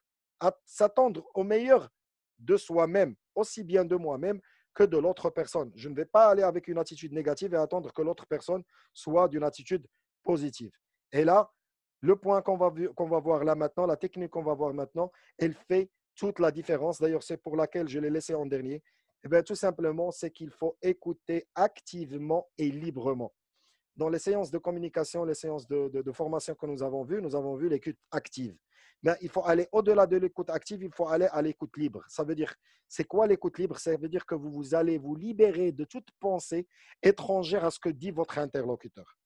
s'attendre au meilleur de soi-même, aussi bien de moi-même que de l'autre personne. Je ne vais pas aller avec une attitude négative et attendre que l'autre personne soit d'une attitude positive. Et là, le point qu'on va voir là maintenant, la technique qu'on va voir maintenant, elle fait toute la différence. D'ailleurs, c'est pour laquelle je l'ai laissé en dernier. Eh bien, tout simplement, c'est qu'il faut écouter activement et librement. Dans les séances de communication, les séances de formation que nous avons vu l'écoute active. Mais il faut aller au-delà de l'écoute active, il faut aller à l'écoute libre. Ça veut dire, c'est quoi l'écoute libre? Ça veut dire que vous allez vous libérer de toute pensée étrangère à ce que dit votre interlocuteur.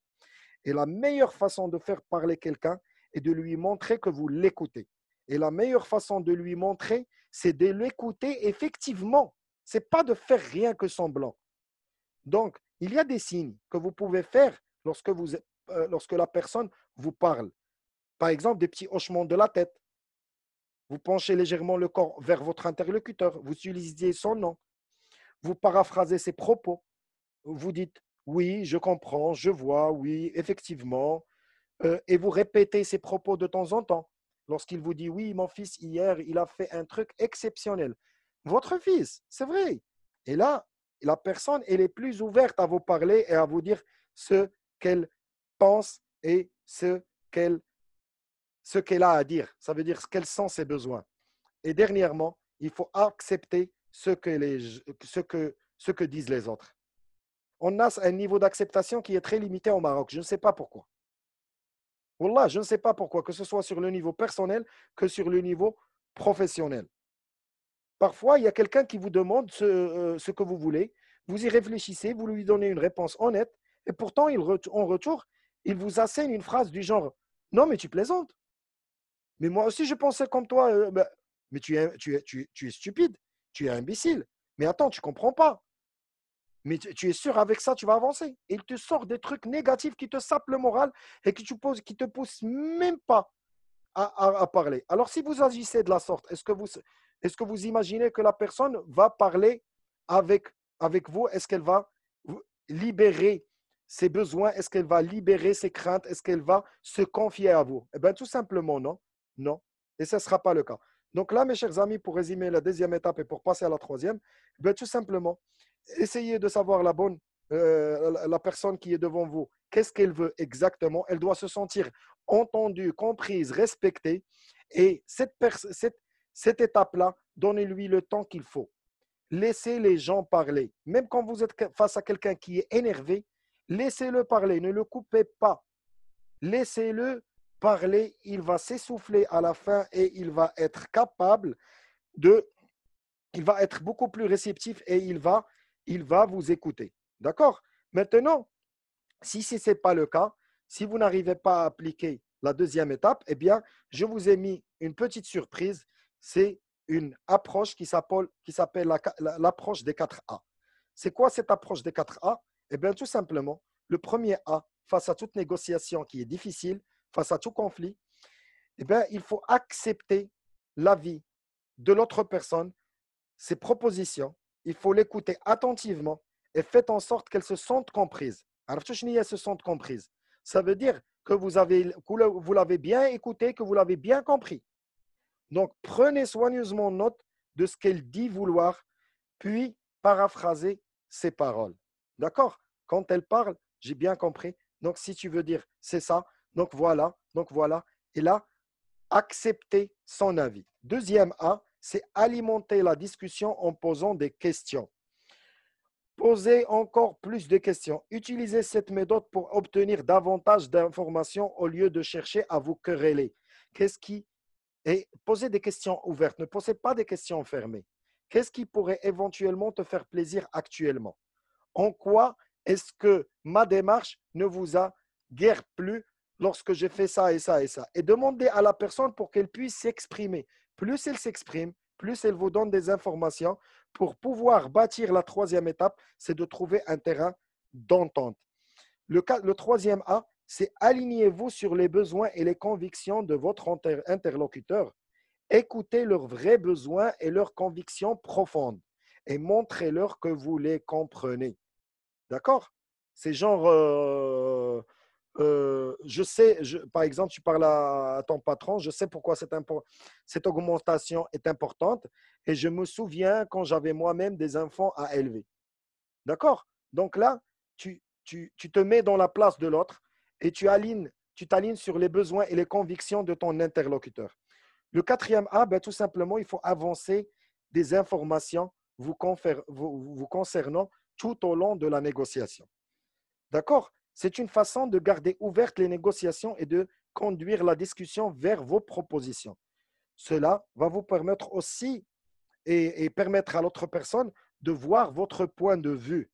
Et la meilleure façon de faire parler quelqu'un est de lui montrer que vous l'écoutez. Et la meilleure façon de lui montrer, c'est de l'écouter effectivement. Ce n'est pas de faire rien que semblant. Donc, il y a des signes que vous pouvez faire lorsque la personne vous parle. Par exemple, des petits hochements de la tête. Vous penchez légèrement le corps vers votre interlocuteur. Vous utilisez son nom. Vous paraphrasez ses propos. vous dites oui, je comprends, je vois, oui, effectivement, et vous répétez ces propos de temps en temps. Lorsqu'il vous dit oui, mon fils, hier, il a fait un truc exceptionnel. Votre fils, c'est vrai. Et là, la personne, elle est plus ouverte à vous parler et à vous dire ce qu'elle pense et qu'elle ce qu'elle a à dire. Ça veut dire quels sont ses besoins. Et dernièrement, il faut accepter ce que disent les autres. On a un niveau d'acceptation qui est très limité au Maroc. Je ne sais pas pourquoi. Wallah, je ne sais pas pourquoi, que ce soit sur le niveau personnel que sur le niveau professionnel. Parfois, il y a quelqu'un qui vous demande ce que vous voulez, vous y réfléchissez, vous lui donnez une réponse honnête, et pourtant, en retour, il vous assène une phrase du genre: non, mais tu plaisantes. Mais moi aussi, je pensais comme toi. Mais tu es stupide, tu es imbécile. Mais attends, tu ne comprends pas. Mais tu es sûr, avec ça, tu vas avancer. Et il te sort des trucs négatifs qui te sapent le moral et qui te poussent même pas à parler. Alors, si vous agissez de la sorte, est-ce que vous imaginez que la personne va parler avec, avec vous? Est-ce qu'elle va libérer ses besoins? Est-ce qu'elle va libérer ses craintes? Est-ce qu'elle va se confier à vous? Eh bien, tout simplement, non. Non. Et ce ne sera pas le cas. Donc là, mes chers amis, pour résumer la deuxième étape et pour passer à la troisième, eh bien, tout simplement, essayez de savoir la personne qui est devant vous. Qu'est-ce qu'elle veut exactement? Elle doit se sentir entendue, comprise, respectée. Et cette étape-là, donnez-lui le temps qu'il faut. Laissez les gens parler. Même quand vous êtes face à quelqu'un qui est énervé, laissez-le parler. Ne le coupez pas. Laissez-le parler. Il va s'essouffler à la fin et il va être capable de il va être beaucoup plus réceptif et il va vous écouter. D'accord? Maintenant, si ce n'est pas le cas, si vous n'arrivez pas à appliquer la deuxième étape, eh bien, je vous ai mis une petite surprise. C'est une approche qui s'appelle l'approche des 4 A. C'est quoi cette approche des 4 A? Eh bien, tout simplement, le premier A, face à toute négociation qui est difficile, face à tout conflit, eh bien, il faut accepter l'avis de l'autre personne, ses propositions, il faut l'écouter attentivement et faites en sorte qu'elle se sente comprise. Alors, se sente comprise. Ça veut dire que vous l'avez bien écouté, que vous l'avez bien compris. Donc, prenez soigneusement note de ce qu'elle dit vouloir, puis paraphrasez ses paroles. D'accord? Quand elle parle, j'ai bien compris. Donc, si tu veux dire c'est ça, donc voilà. Et là, accepter son avis. Deuxième A, c'est alimenter la discussion en posant des questions. Posez encore plus de questions. Utilisez cette méthode pour obtenir davantage d'informations au lieu de chercher à vous quereller. Qu'est-ce qui Et posez des questions ouvertes, ne posez pas des questions fermées. Qu'est-ce qui pourrait éventuellement te faire plaisir actuellement? En quoi est-ce que ma démarche ne vous a guère plu lorsque j'ai fait ça et ça et ça? Et demandez à la personne pour qu'elle puisse s'exprimer. Plus elle s'exprime, plus elle vous donne des informations pour pouvoir bâtir la troisième étape, c'est de trouver un terrain d'entente. Le troisième A, c'est alignez-vous sur les besoins et les convictions de votre interlocuteur. Écoutez leurs vrais besoins et leurs convictions profondes et montrez-leur que vous les comprenez. D'accord? C'est genre, je sais, par exemple, tu parles à ton patron, je sais pourquoi cette augmentation est importante et je me souviens quand j'avais moi-même des enfants à élever. D'accord? Donc là, tu te mets dans la place de l'autre et tu t'alignes sur les besoins et les convictions de ton interlocuteur. Le quatrième A, ben, tout simplement, il faut avancer des informations vous concernant tout au long de la négociation. D'accord? C'est une façon de garder ouvertes les négociations et de conduire la discussion vers vos propositions. Cela va vous permettre aussi et permettre à l'autre personne de voir votre point de vue.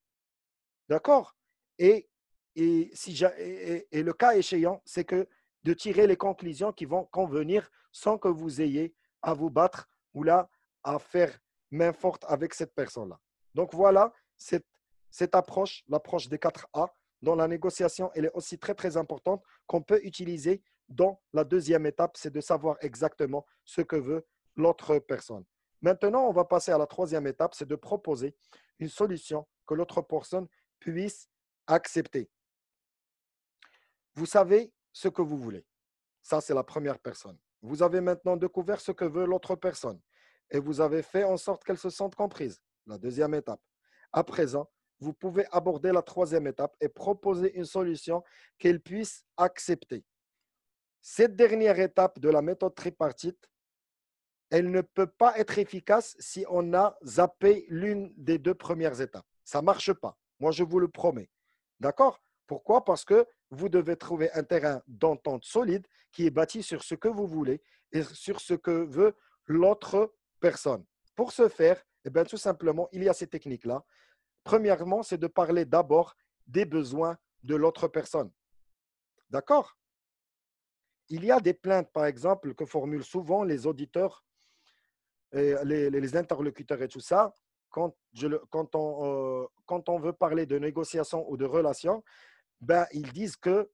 D'accord? Et, et le cas échéant, c'est que de tirer les conclusions qui vont convenir sans que vous ayez à vous battre ou là à faire main forte avec cette personne-là. Donc voilà, cette approche, l'approche des 4 A, dans la négociation, elle est aussi très très importante qu'on peut utiliser dans la deuxième étape, c'est de savoir exactement ce que veut l'autre personne. Maintenant, on va passer à la troisième étape, c'est de proposer une solution que l'autre personne puisse accepter. Vous savez ce que vous voulez. Ça, c'est la première personne. Vous avez maintenant découvert ce que veut l'autre personne et vous avez fait en sorte qu'elle se sente comprise. La deuxième étape. À présent, vous pouvez aborder la troisième étape et proposer une solution qu'elle puisse accepter. Cette dernière étape de la méthode tripartite, elle ne peut pas être efficace si on a zappé l'une des deux premières étapes. Ça ne marche pas. Moi, je vous le promets. D'accord? Pourquoi? Parce que vous devez trouver un terrain d'entente solide qui est bâti sur ce que vous voulez et sur ce que veut l'autre personne. Pour ce faire, eh bien, tout simplement, il y a ces techniques-là. Premièrement, c'est de parler d'abord des besoins de l'autre personne. D'accord? Il y a des plaintes, par exemple, que formulent souvent les auditeurs et les interlocuteurs et tout ça, quand on veut parler de négociation ou de relation, ben, ils disent que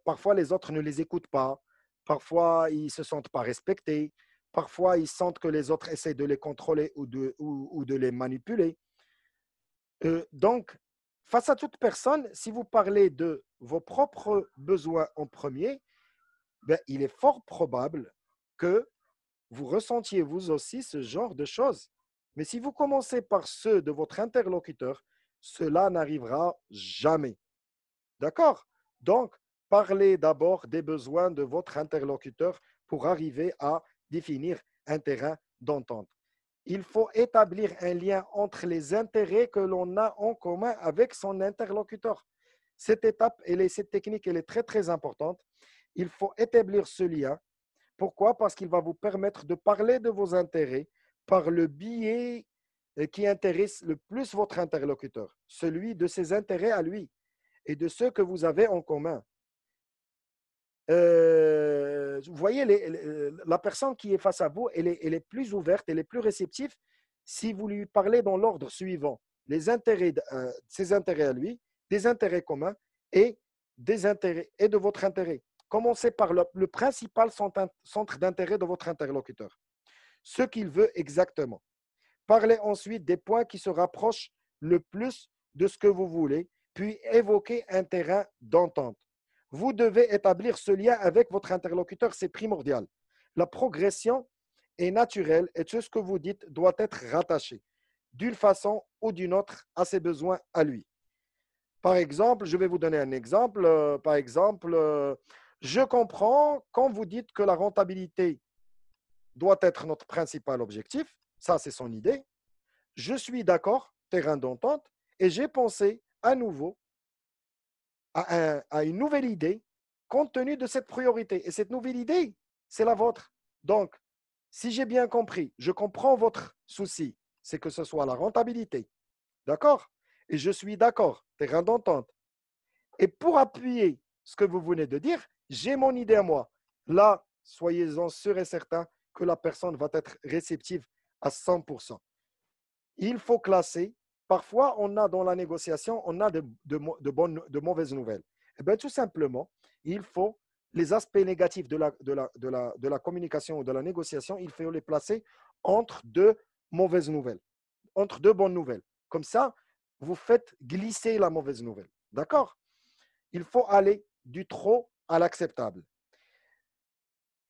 parfois les autres ne les écoutent pas, parfois ils ne se sentent pas respectés, parfois ils sentent que les autres essaient de les contrôler ou de les manipuler. Donc, face à toute personne, si vous parlez de vos propres besoins en premier, ben, il est fort probable que vous ressentiez vous aussi ce genre de choses. Mais si vous commencez par ceux de votre interlocuteur, cela n'arrivera jamais. D'accord? Donc, parlez d'abord des besoins de votre interlocuteur pour arriver à définir un terrain d'entente. Il faut établir un lien entre les intérêts que l'on a en commun avec son interlocuteur. Cette étape, cette technique, elle est très, très importante. Il faut établir ce lien. Pourquoi? Parce qu'il va vous permettre de parler de vos intérêts par le biais qui intéresse le plus votre interlocuteur, celui de ses intérêts à lui et de ceux que vous avez en commun. Vous voyez, la personne qui est face à vous, elle est plus ouverte, elle est plus réceptive si vous lui parlez dans l'ordre suivant. Les intérêts, ses intérêts à lui, des intérêts communs et des intérêts et de votre intérêt. Commencez par le principal centre d'intérêt de votre interlocuteur, ce qu'il veut exactement. Parlez ensuite des points qui se rapprochent le plus de ce que vous voulez, puis évoquez un terrain d'entente. Vous devez établir ce lien avec votre interlocuteur, c'est primordial. La progression est naturelle et tout ce que vous dites doit être rattaché d'une façon ou d'une autre à ses besoins à lui. Par exemple, je vais vous donner un exemple. Par exemple, je comprends quand vous dites que la rentabilité doit être notre principal objectif. Ça, c'est son idée. Je suis d'accord, terrain d'entente, et j'ai pensé à nouveau à une nouvelle idée compte tenu de cette priorité. Et cette nouvelle idée, c'est la vôtre. Donc, si j'ai bien compris, je comprends votre souci, c'est que ce soit la rentabilité. D'accord? Et je suis d'accord, terrain d'entente. Et pour appuyer ce que vous venez de dire, j'ai mon idée à moi. Là, soyez-en sûrs et certains que la personne va être réceptive à 100%. Il faut classer. Parfois, on a dans la négociation, on a de mauvaises nouvelles. Eh bien, tout simplement, il faut les aspects négatifs de la communication ou de la négociation, il faut les placer entre deux mauvaises nouvelles, entre deux bonnes nouvelles. Comme ça, vous faites glisser la mauvaise nouvelle. D'accord? Il faut aller du trop à l'acceptable.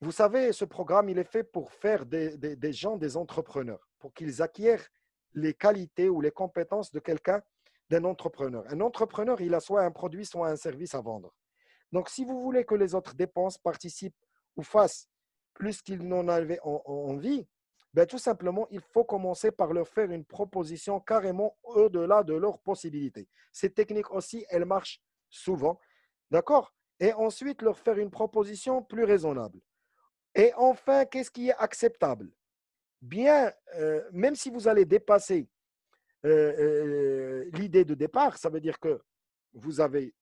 Vous savez, ce programme, il est fait pour faire des gens des entrepreneurs, pour qu'ils acquièrent les qualités ou les compétences de quelqu'un, d'un entrepreneur. Un entrepreneur, il a soit un produit, soit un service à vendre. Donc, si vous voulez que les autres dépensent, participent ou fassent plus qu'ils n'en avaient envie, ben, tout simplement, il faut commencer par leur faire une proposition carrément au-delà de leurs possibilités. Cette technique aussi, elle marche souvent. D'accord? Et ensuite, leur faire une proposition plus raisonnable. Et enfin, qu'est-ce qui est acceptable? Bien, même si vous allez dépasser l'idée de départ, ça veut dire que vous avez,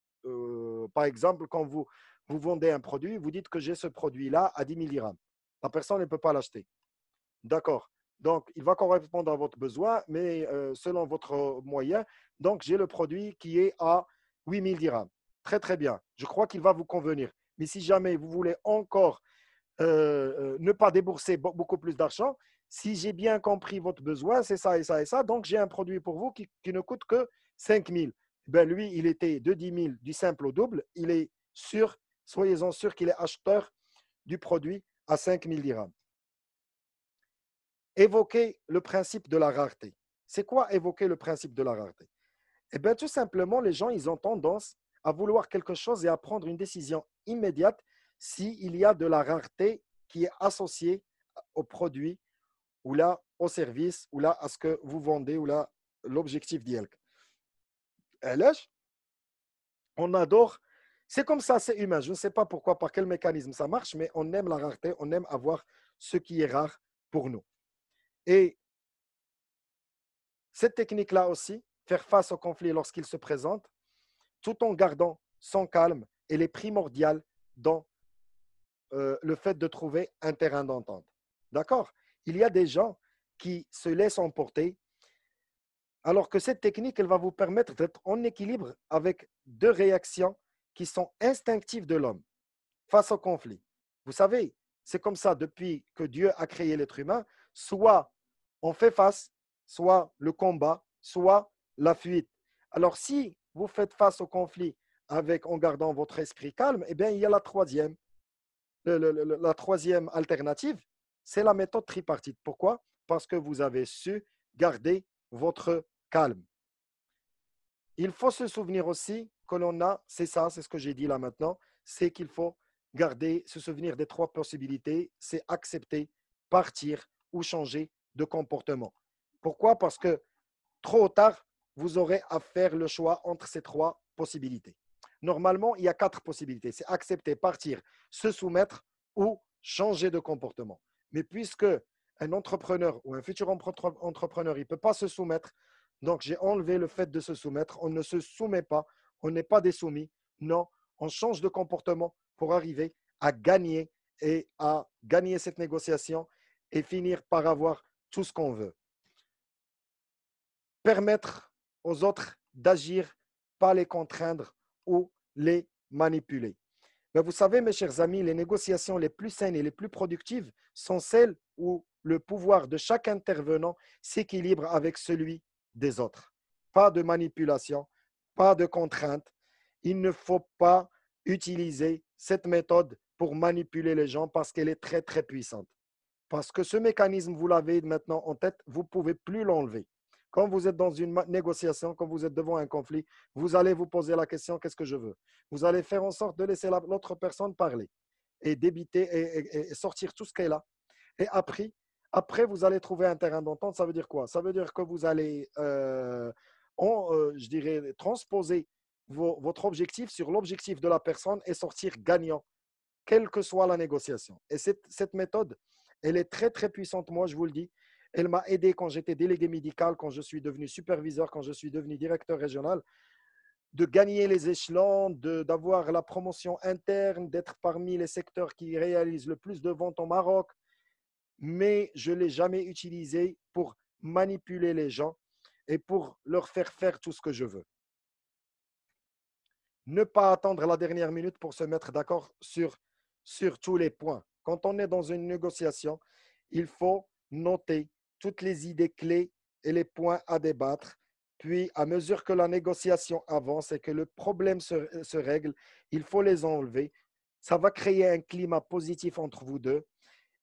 par exemple, quand vous vendez un produit, vous dites que j'ai ce produit-là à 10 000 dirhams. La personne ne peut pas l'acheter. D'accord. Donc, il va correspondre à votre besoin, mais selon votre moyen. Donc, j'ai le produit qui est à 8 000 dirhams. Très, très bien. Je crois qu'il va vous convenir. Mais si jamais vous voulez encore ne pas débourser beaucoup plus d'argent. Si j'ai bien compris votre besoin, c'est ça et ça et ça. Donc, j'ai un produit pour vous qui ne coûte que 5 000. Ben lui, il était de 10 000 du simple au double. Il est sûr, soyez-en sûr qu'il est acheteur du produit à 5 000 dirhams. Évoquer le principe de la rareté. C'est quoi évoquer le principe de la rareté? Eh bien, tout simplement, les gens, ils ont tendance à vouloir quelque chose et à prendre une décision immédiate s'il y a de la rareté qui est associée au produit ou là au service ou là à ce que vous vendez ou là l'objectif d'IELC. On adore, c'est comme ça, c'est humain. Je ne sais pas pourquoi, par quel mécanisme ça marche, mais on aime la rareté, on aime avoir ce qui est rare pour nous. Et cette technique-là aussi, faire face au conflit lorsqu'il se présente, tout en gardant son calme, elle est primordiale dans le fait de trouver un terrain d'entente. D'accord? Il y a des gens qui se laissent emporter, alors que cette technique, elle va vous permettre d'être en équilibre avec deux réactions qui sont instinctives de l'homme face au conflit. Vous savez, c'est comme ça depuis que Dieu a créé l'être humain, soit on fait face, soit le combat, soit la fuite. Alors si vous faites face au conflit avec, en gardant votre esprit calme, eh bien, il y a la troisième alternative, c'est la méthode tripartite. Pourquoi? Parce que vous avez su garder votre calme. Il faut se souvenir aussi que l'on a, c'est ça, c'est ce que j'ai dit là maintenant, c'est qu'il faut garder, se souvenir des trois possibilités, c'est accepter, partir ou changer de comportement. Pourquoi? Parce que trop tard, vous aurez à faire le choix entre ces trois possibilités. Normalement, il y a quatre possibilités. C'est accepter, partir, se soumettre ou changer de comportement. Mais puisque un entrepreneur ou un futur entrepreneur, il ne peut pas se soumettre, donc j'ai enlevé le fait de se soumettre. On ne se soumet pas, on n'est pas des soumis. Non, on change de comportement pour arriver à gagner et à gagner cette négociation et finir par avoir tout ce qu'on veut. Permettre aux autres d'agir, pas les contraindre ou les manipuler. Mais vous savez, mes chers amis, les négociations les plus saines et les plus productives sont celles où le pouvoir de chaque intervenant s'équilibre avec celui des autres. Pas de manipulation, pas de contrainte. Il ne faut pas utiliser cette méthode pour manipuler les gens parce qu'elle est très, très puissante. Parce que ce mécanisme, vous l'avez maintenant en tête, vous ne pouvez plus l'enlever. Quand vous êtes dans une négociation, quand vous êtes devant un conflit, vous allez vous poser la question, qu'est-ce que je veux? Vous allez faire en sorte de laisser l'autre personne parler et débiter et sortir tout ce qu'elle a. Et après, vous allez trouver un terrain d'entente. Ça veut dire quoi? Ça veut dire que vous allez, je dirais, transposer votre objectif sur l'objectif de la personne et sortir gagnant, quelle que soit la négociation. Et cette méthode, elle est très, très puissante, moi, je vous le dis. Elle m'a aidé quand j'étais délégué médical, quand je suis devenu superviseur, quand je suis devenu directeur régional, de gagner les échelons, d'avoir la promotion interne, d'être parmi les secteurs qui réalisent le plus de ventes au Maroc. Mais je ne l'ai jamais utilisé pour manipuler les gens et pour leur faire tout ce que je veux. Ne pas attendre la dernière minute pour se mettre d'accord sur tous les points. Quand on est dans une négociation, il faut noter toutes les idées clés et les points à débattre. Puis, à mesure que la négociation avance et que le problème se règle, il faut les enlever. Ça va créer un climat positif entre vous deux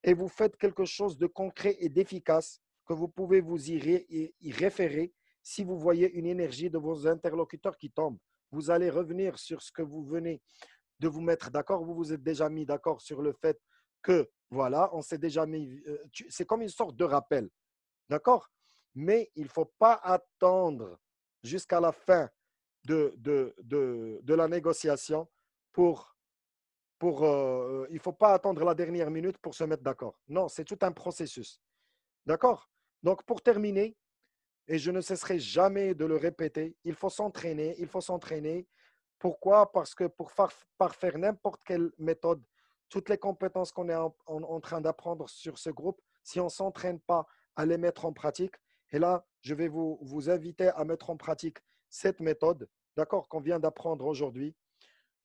et vous faites quelque chose de concret et d'efficace que vous pouvez vous y référer si vous voyez une énergie de vos interlocuteurs qui tombe. Vous allez revenir sur ce que vous venez de vous mettre d'accord. Vous vous êtes déjà mis d'accord sur le fait que, voilà, on s'est déjà mis, c'est comme une sorte de rappel, d'accord? Mais il ne faut pas attendre jusqu'à la fin de la négociation il ne faut pas attendre la dernière minute pour se mettre d'accord. Non, c'est tout un processus. D'accord? Donc, pour terminer, et je ne cesserai jamais de le répéter, il faut s'entraîner, il faut s'entraîner. Pourquoi? Parce que pour parfaire n'importe quelle méthode, toutes les compétences qu'on est en train d'apprendre sur ce groupe, si on ne s'entraîne pas à les mettre en pratique, et là, je vais vous inviter à mettre en pratique cette méthode, d'accord, qu'on vient d'apprendre aujourd'hui.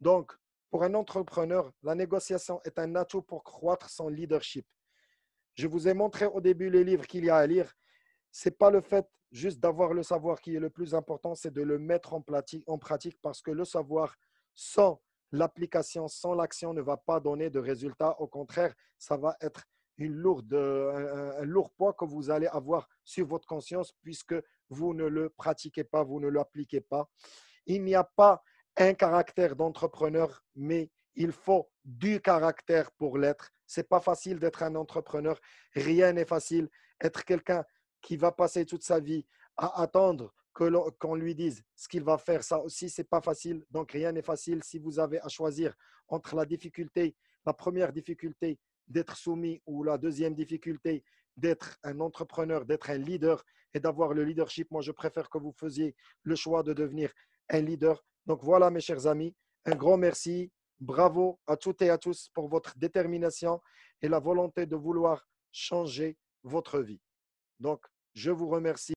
Donc, pour un entrepreneur, la négociation est un atout pour croître son leadership. Je vous ai montré au début les livres qu'il y a à lire. Ce n'est pas le fait juste d'avoir le savoir qui est le plus important, c'est de le mettre en pratique parce que le savoir sans l'application, sans l'action ne va pas donner de résultat. Au contraire, ça va être un lourd poids que vous allez avoir sur votre conscience puisque vous ne le pratiquez pas, vous ne l'appliquez pas. Il n'y a pas un caractère d'entrepreneur, mais il faut du caractère pour l'être. C'est pas facile d'être un entrepreneur. Rien n'est facile. Être quelqu'un qui va passer toute sa vie à attendre qu'on lui dise ce qu'il va faire, ça aussi, c'est pas facile. Donc, rien n'est facile. Si vous avez à choisir entre la première difficulté d'être soumis ou la deuxième difficulté d'être un entrepreneur, d'être un leader et d'avoir le leadership, moi, je préfère que vous faisiez le choix de devenir un leader. Donc voilà, mes chers amis, un grand merci. Bravo à toutes et à tous pour votre détermination et la volonté de vouloir changer votre vie. Donc, je vous remercie.